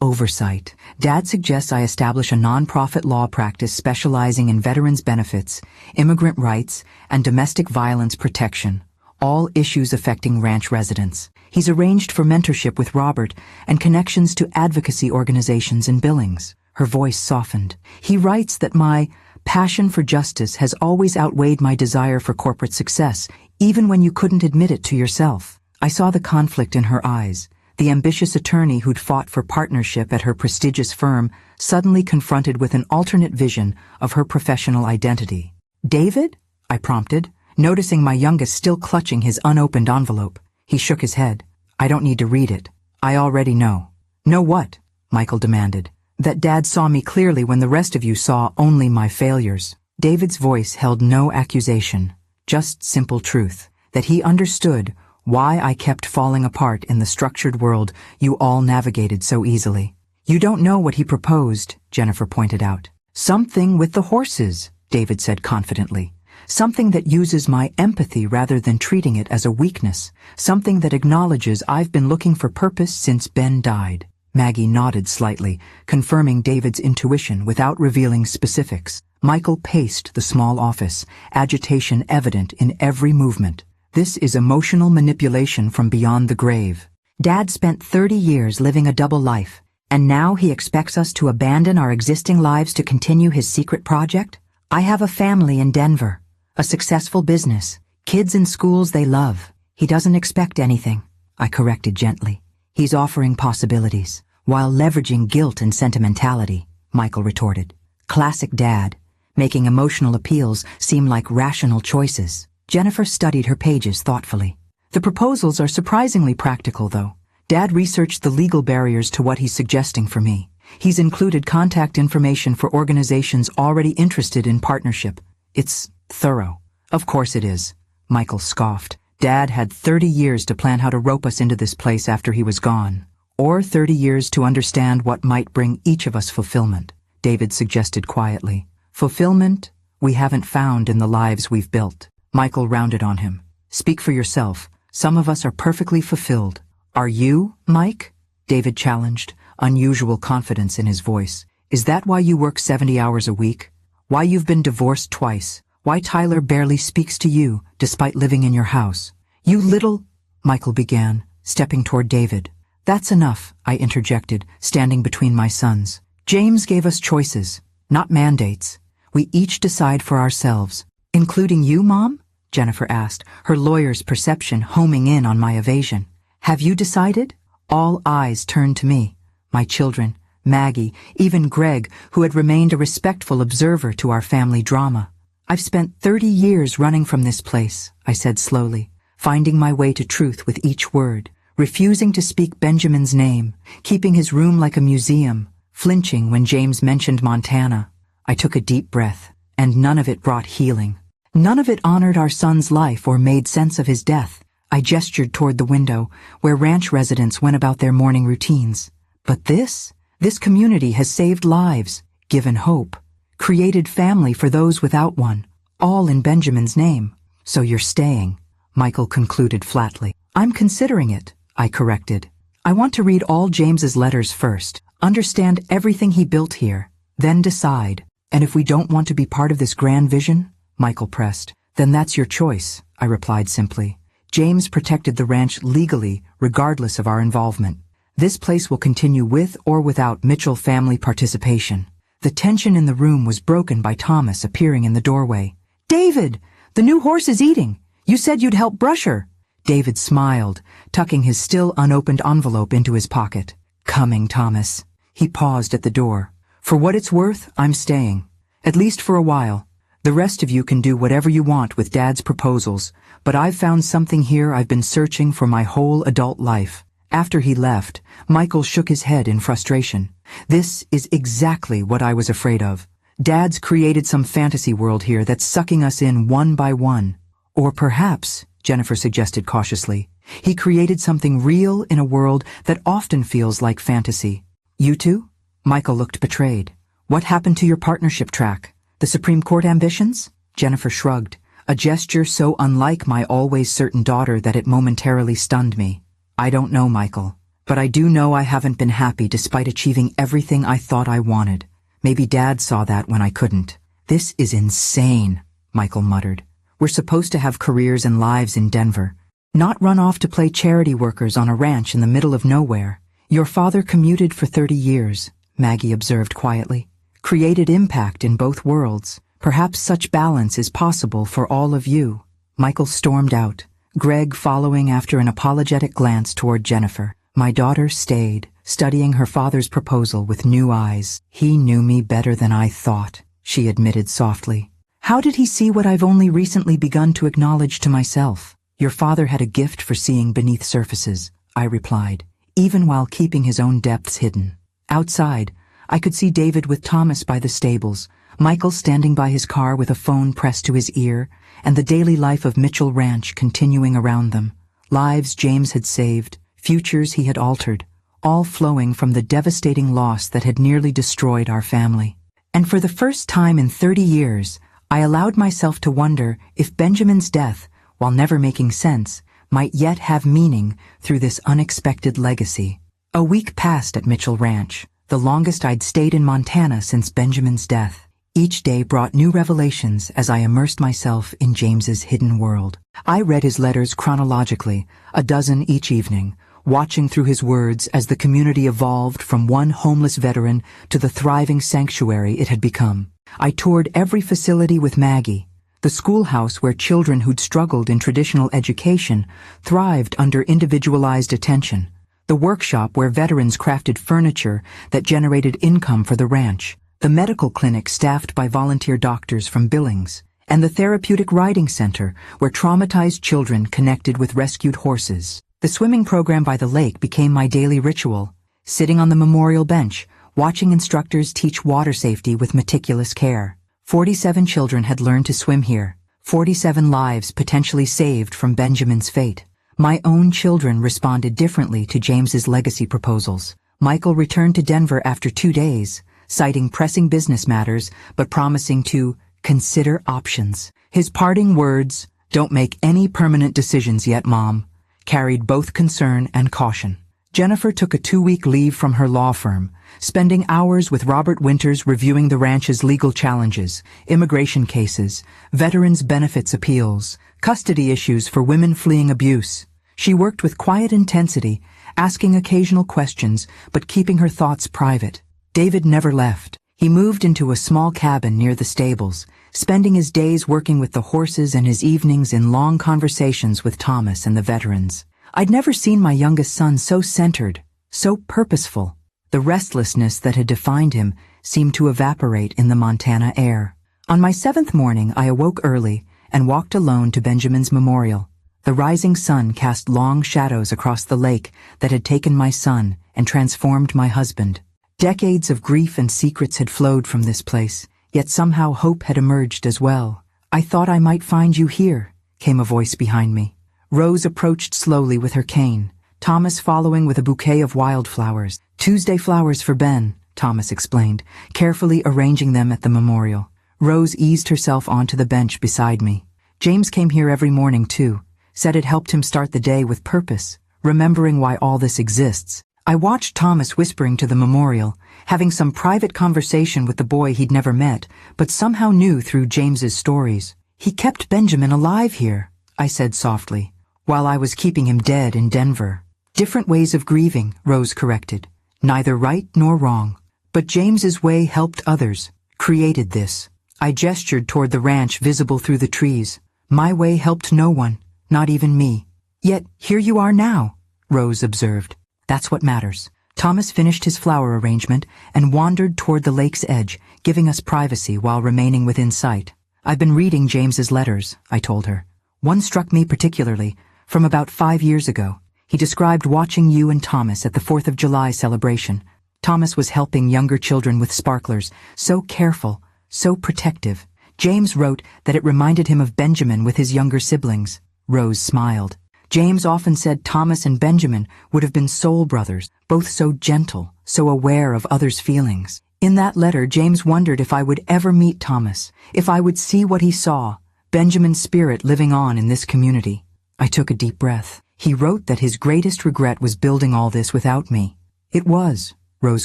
oversight. Dad suggests I establish a nonprofit law practice specializing in veterans' benefits, immigrant rights, and domestic violence protection, all issues affecting ranch residents. He's arranged for mentorship with Robert and connections to advocacy organizations in Billings." Her voice softened. "He writes that my passion for justice has always outweighed my desire for corporate success, even when you couldn't admit it to yourself." I saw the conflict in her eyes. The ambitious attorney who'd fought for partnership at her prestigious firm suddenly confronted with an alternate vision of her professional identity. "David?" I prompted, noticing my youngest still clutching his unopened envelope. He shook his head. "I don't need to read it. I already know." "Know what?" Michael demanded. "That Dad saw me clearly when the rest of you saw only my failures." David's voice held no accusation, just simple truth, that he understood why I kept falling apart in the structured world you all navigated so easily. "You don't know what he proposed," Jennifer pointed out. "Something with the horses," David said confidently. "Something that uses my empathy rather than treating it as a weakness. Something that acknowledges I've been looking for purpose since Ben died." Maggie nodded slightly, confirming David's intuition without revealing specifics. Michael paced the small office, agitation evident in every movement. "This is emotional manipulation from beyond the grave. Dad spent 30 years living a double life, and now he expects us to abandon our existing lives to continue his secret project? I have a family in Denver, a successful business, kids in schools they love. He doesn't expect anything, I corrected gently. He's offering possibilities, while leveraging guilt and sentimentality, Michael retorted. Classic dad, making emotional appeals seem like rational choices. Jennifer studied her pages thoughtfully. The proposals are surprisingly practical, though. Dad researched the legal barriers to what he's suggesting for me. He's included contact information for organizations already interested in partnership. It's thorough. Of course it is, Michael scoffed. Dad had 30 years to plan how to rope us into this place after he was gone. Or 30 years to understand what might bring each of us fulfillment, David suggested quietly. Fulfillment we haven't found in the lives we've built. Michael rounded on him. Speak for yourself. Some of us are perfectly fulfilled. Are you, Mike? David challenged, unusual confidence in his voice. Is that why you work 70 hours a week? Why you've been divorced twice? Why Tyler barely speaks to you, despite living in your house? You little... Michael began, stepping toward David. That's enough, I interjected, standing between my sons. James gave us choices, not mandates. We each decide for ourselves. Including you, Mom? Jennifer asked, her lawyer's perception homing in on my evasion. Have you decided? All eyes turned to me. My children, Maggie, even Greg, who had remained a respectful observer to our family drama. I've spent 30 years running from this place, I said slowly, finding my way to truth with each word, refusing to speak Benjamin's name, keeping his room like a museum, flinching when James mentioned Montana. I took a deep breath, and none of it brought healing. None of it honored our son's life or made sense of his death. I gestured toward the window, where ranch residents went about their morning routines. But this community has saved lives, given hope, created family for those without one, all in Benjamin's name. So you're staying, Michael concluded flatly. I'm considering it, I corrected. I want to read all James's letters first, understand everything he built here, then decide. And if we don't want to be part of this grand vision, Michael pressed, then that's your choice, I replied simply. James protected the ranch legally, regardless of our involvement. This place will continue with or without Mitchell family participation. The tension in the room was broken by Thomas appearing in the doorway. David! The new horse is eating! You said you'd help brush her! David smiled, tucking his still unopened envelope into his pocket. Coming, Thomas. He paused at the door. For what it's worth, I'm staying. At least for a while. The rest of you can do whatever you want with Dad's proposals, but I've found something here I've been searching for my whole adult life. After he left, Michael shook his head in frustration. This is exactly what I was afraid of. Dad's created some fantasy world here that's sucking us in one by one. Or perhaps, Jennifer suggested cautiously, he created something real in a world that often feels like fantasy. You two? Michael looked betrayed. What happened to your partnership track? The Supreme Court ambitions? Jennifer shrugged, a gesture so unlike my always certain daughter that it momentarily stunned me. I don't know, Michael, but I do know I haven't been happy despite achieving everything I thought I wanted. Maybe Dad saw that when I couldn't. This is insane, Michael muttered. We're supposed to have careers and lives in Denver, not run off to play charity workers on a ranch in the middle of nowhere. Your father commuted for 30 years, Maggie observed quietly. Created impact in both worlds. Perhaps such balance is possible for all of you. Michael stormed out, Greg following after an apologetic glance toward Jennifer. My daughter stayed, studying her father's proposal with new eyes. He knew me better than I thought, she admitted softly. How did he see what I've only recently begun to acknowledge to myself? Your father had a gift for seeing beneath surfaces, I replied, even while keeping his own depths hidden. Outside, I could see David with Thomas by the stables, Michael standing by his car with a phone pressed to his ear, and the daily life of Mitchell Ranch continuing around them. Lives James had saved, futures he had altered, all flowing from the devastating loss that had nearly destroyed our family. And for the first time in 30 years, I allowed myself to wonder if Benjamin's death, while never making sense, might yet have meaning through this unexpected legacy. A week passed at Mitchell Ranch, the longest I'd stayed in Montana since Benjamin's death. Each day brought new revelations as I immersed myself in James's hidden world. I read his letters chronologically, a dozen each evening, watching through his words as the community evolved from one homeless veteran to the thriving sanctuary it had become. I toured every facility with Maggie, The schoolhouse where children who'd struggled in traditional education thrived under individualized attention. The workshop where veterans crafted furniture that generated income for the ranch. The medical clinic staffed by volunteer doctors from Billings. And the therapeutic riding center where traumatized children connected with rescued horses. The swimming program by the lake became my daily ritual. Sitting on the memorial bench, watching instructors teach water safety with meticulous care. 47 children had learned to swim here. 47 lives potentially saved from Benjamin's fate. My own children responded differently to James's legacy proposals. Michael returned to Denver after 2 days, citing pressing business matters but promising to consider options. His parting words, "Don't make any permanent decisions yet, Mom," carried both concern and caution. Jennifer took a 2-week leave from her law firm, spending hours with Robert Winters reviewing the ranch's legal challenges, immigration cases, veterans' benefits appeals, custody issues for women fleeing abuse. She worked with quiet intensity, asking occasional questions but keeping her thoughts private. David never left. He moved into a small cabin near the stables, spending his days working with the horses and his evenings in long conversations with Thomas and the veterans. I'd never seen my youngest son so centered, so purposeful. The restlessness that had defined him seemed to evaporate in the Montana air. On my 7th morning, I awoke early and walked alone to Benjamin's memorial. The rising sun cast long shadows across the lake that had taken my son and transformed my husband. Decades of grief and secrets had flowed from this place, yet somehow hope had emerged as well. "I thought I might find you here," came a voice behind me. Rose approached slowly with her cane, Thomas following with a bouquet of wildflowers. "Tuesday flowers for Ben," Thomas explained, carefully arranging them at the memorial. Rose eased herself onto the bench beside me. "James came here every morning too, said it helped him start the day with purpose, remembering why all this exists." I watched Thomas whispering to the memorial, having some private conversation with the boy he'd never met, but somehow knew through James's stories. "He kept Benjamin alive here," I said softly, "while I was keeping him dead in Denver." "Different ways of grieving," Rose corrected. "Neither right nor wrong. But James's way helped others, created this." I gestured toward the ranch visible through the trees. "My way helped no one, not even me." "Yet here you are now," Rose observed. "That's what matters." Thomas finished his flower arrangement and wandered toward the lake's edge, giving us privacy while remaining within sight. "I've been reading James's letters," I told her. "One struck me particularly, from about 5 years ago. He described watching you and Thomas at the 4th of July celebration. Thomas was helping younger children with sparklers, so careful, so protective. James wrote that it reminded him of Benjamin with his younger siblings." Rose smiled. "James often said Thomas and Benjamin would have been soul brothers, both so gentle, so aware of others' feelings. In that letter, James wondered if I would ever meet Thomas, if I would see what he saw, Benjamin's spirit living on in this community." I took a deep breath. "He wrote that his greatest regret was building all this without me." "It was," Rose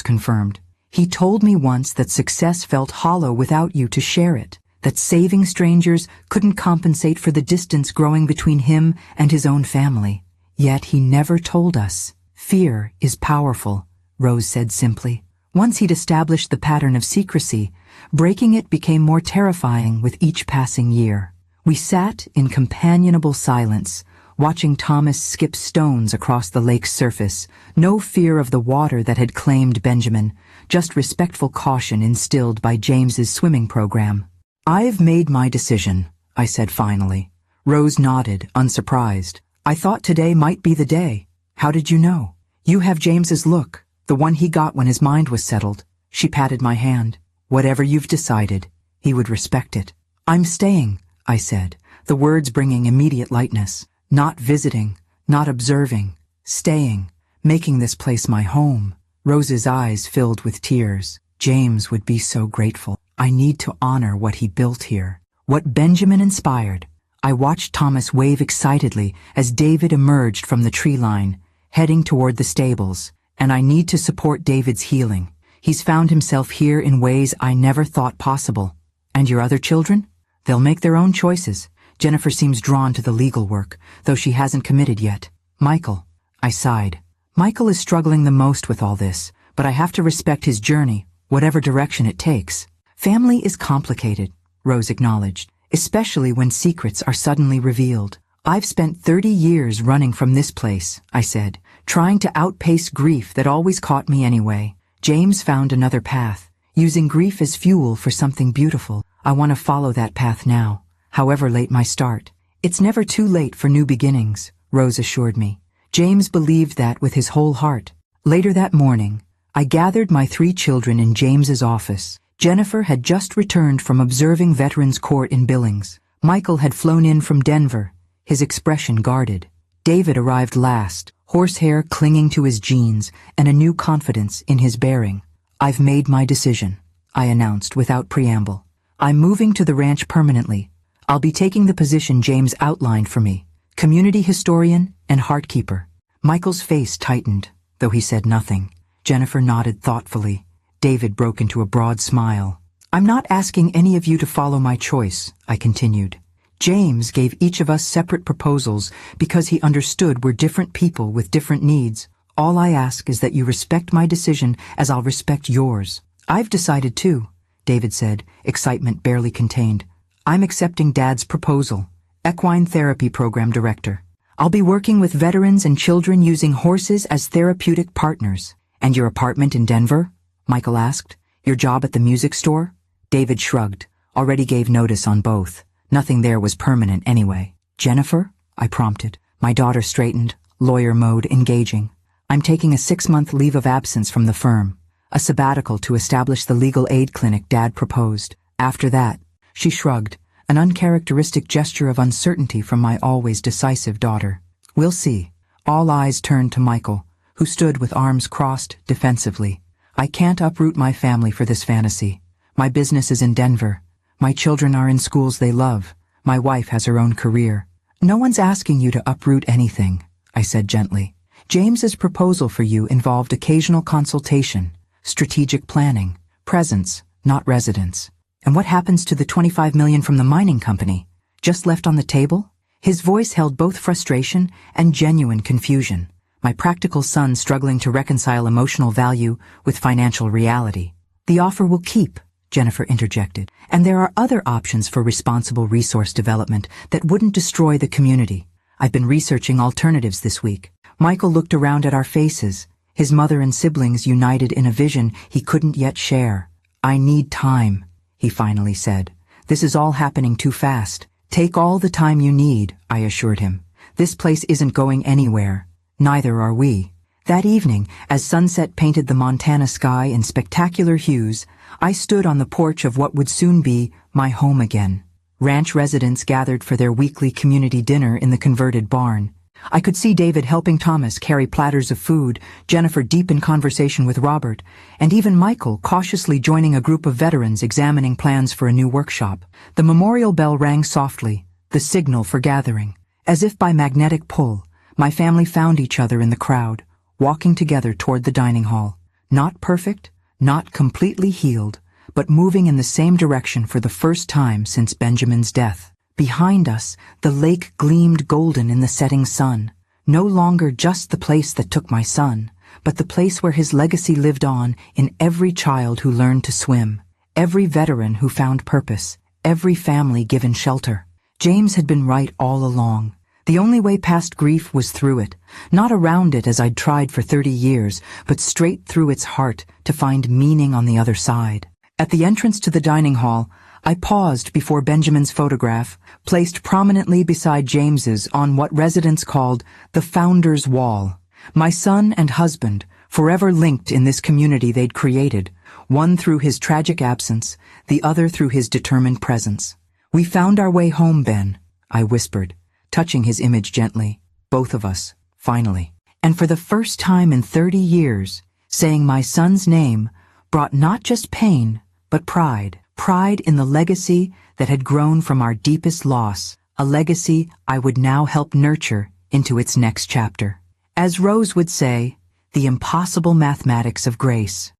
confirmed. "He told me once that success felt hollow without you to share it, that saving strangers couldn't compensate for the distance growing between him and his own family. Yet he never told us. Fear is powerful," Rose said simply. "Once he'd established the pattern of secrecy, breaking it became more terrifying with each passing year." We sat in companionable silence, watching Thomas skip stones across the lake's surface, no fear of the water that had claimed Benjamin, just respectful caution instilled by James's swimming program. "I've made my decision," I said finally. Rose nodded, unsurprised. "I thought today might be the day. How did you know?" "You have James's look, the one he got when his mind was settled." She patted my hand. "Whatever you've decided, he would respect it." "I'm staying," I said, the words bringing immediate lightness. "Not visiting, not observing, staying, making this place my home." Rose's eyes filled with tears. "James would be so grateful. I need to honor what he built here, what Benjamin inspired." I watched Thomas wave excitedly as David emerged from the tree line, heading toward the stables. "And I need to support David's healing. He's found himself here in ways I never thought possible." "And your other children?" "They'll make their own choices." Jennifer seems drawn to the legal work, though she hasn't committed yet. "Michael," I sighed. "Michael is struggling the most with all this, but I have to respect his journey, whatever direction it takes." "Family is complicated," Rose acknowledged. especially when secrets are suddenly revealed. I've spent 30 years running from this place, I said, trying to outpace grief that always caught me anyway. James found another path, using grief as fuel for something beautiful. I want to follow that path now, however late my start. It's never too late for new beginnings, Rose assured me. James believed that with his whole heart. Later that morning, I gathered my 3 children in James's office. Jennifer had just returned from observing Veterans Court in Billings. Michael had flown in from Denver, his expression guarded. David arrived last, horsehair clinging to his jeans and a new confidence in his bearing. I've made my decision, I announced without preamble. I'm moving to the ranch permanently. I'll be taking the position James outlined for me, community historian and heartkeeper. Michael's face tightened, though he said nothing. Jennifer nodded thoughtfully. David broke into a broad smile. I'm not asking any of you to follow my choice, I continued. James gave each of us separate proposals because he understood we're different people with different needs. All I ask is that you respect my decision as I'll respect yours. I've decided too, David said, excitement barely contained. I'm accepting Dad's proposal, equine therapy program director. I'll be working with veterans and children using horses as therapeutic partners. And your apartment in Denver? Michael asked. Your job at the music store? David shrugged, already gave notice on both. Nothing there was permanent anyway. Jennifer? I prompted. My daughter straightened, lawyer mode engaging. I'm taking a 6-month leave of absence from the firm, a sabbatical to establish the legal aid clinic Dad proposed. After that, she shrugged, an uncharacteristic gesture of uncertainty from my always decisive daughter. We'll see. All eyes turned to Michael, who stood with arms crossed defensively. I can't uproot my family for this fantasy. My business is in Denver. My children are in schools they love. My wife has her own career. No one's asking you to uproot anything, I said gently. James's proposal for you involved occasional consultation, strategic planning, presence, not residence. And what happens to the $25 million from the mining company? Just left on the table? His voice held both frustration and genuine confusion. My practical son struggling to reconcile emotional value with financial reality. The offer will keep, Jennifer interjected, and there are other options for responsible resource development that wouldn't destroy the community. I've been researching alternatives this week. Michael looked around at our faces, his mother and siblings united in a vision he couldn't yet share. I need time, he finally said. This is all happening too fast. Take all the time you need, I assured him. This place isn't going anywhere. Neither are we. That evening, as sunset painted the Montana sky in spectacular hues, I stood on the porch of what would soon be my home again. Ranch residents gathered for their weekly community dinner in the converted barn. I could see David helping Thomas carry platters of food, Jennifer deep in conversation with Robert, and even Michael cautiously joining a group of veterans examining plans for a new workshop. The memorial bell rang softly, the signal for gathering. As if by magnetic pull, my family found each other in the crowd, walking together toward the dining hall. Not perfect, not completely healed, but moving in the same direction for the first time since Benjamin's death. Behind us, the lake gleamed golden in the setting sun. No longer just the place that took my son, but the place where his legacy lived on in every child who learned to swim, every veteran who found purpose, every family given shelter. James had been right all along. The only way past grief was through it, not around it as I'd tried for 30 years, but straight through its heart to find meaning on the other side. At the entrance to the dining hall, I paused before Benjamin's photograph, placed prominently beside James's on what residents called the Founder's Wall. My son and husband, forever linked in this community they'd created, one through his tragic absence, the other through his determined presence. We found our way home, Ben, I whispered, touching his image gently. Both of us, finally. And for the first time in 30 years, saying my son's name brought not just pain, but pride. Pride in the legacy that had grown from our deepest loss, a legacy I would now help nurture into its next chapter. As Rose would say, the impossible mathematics of grace.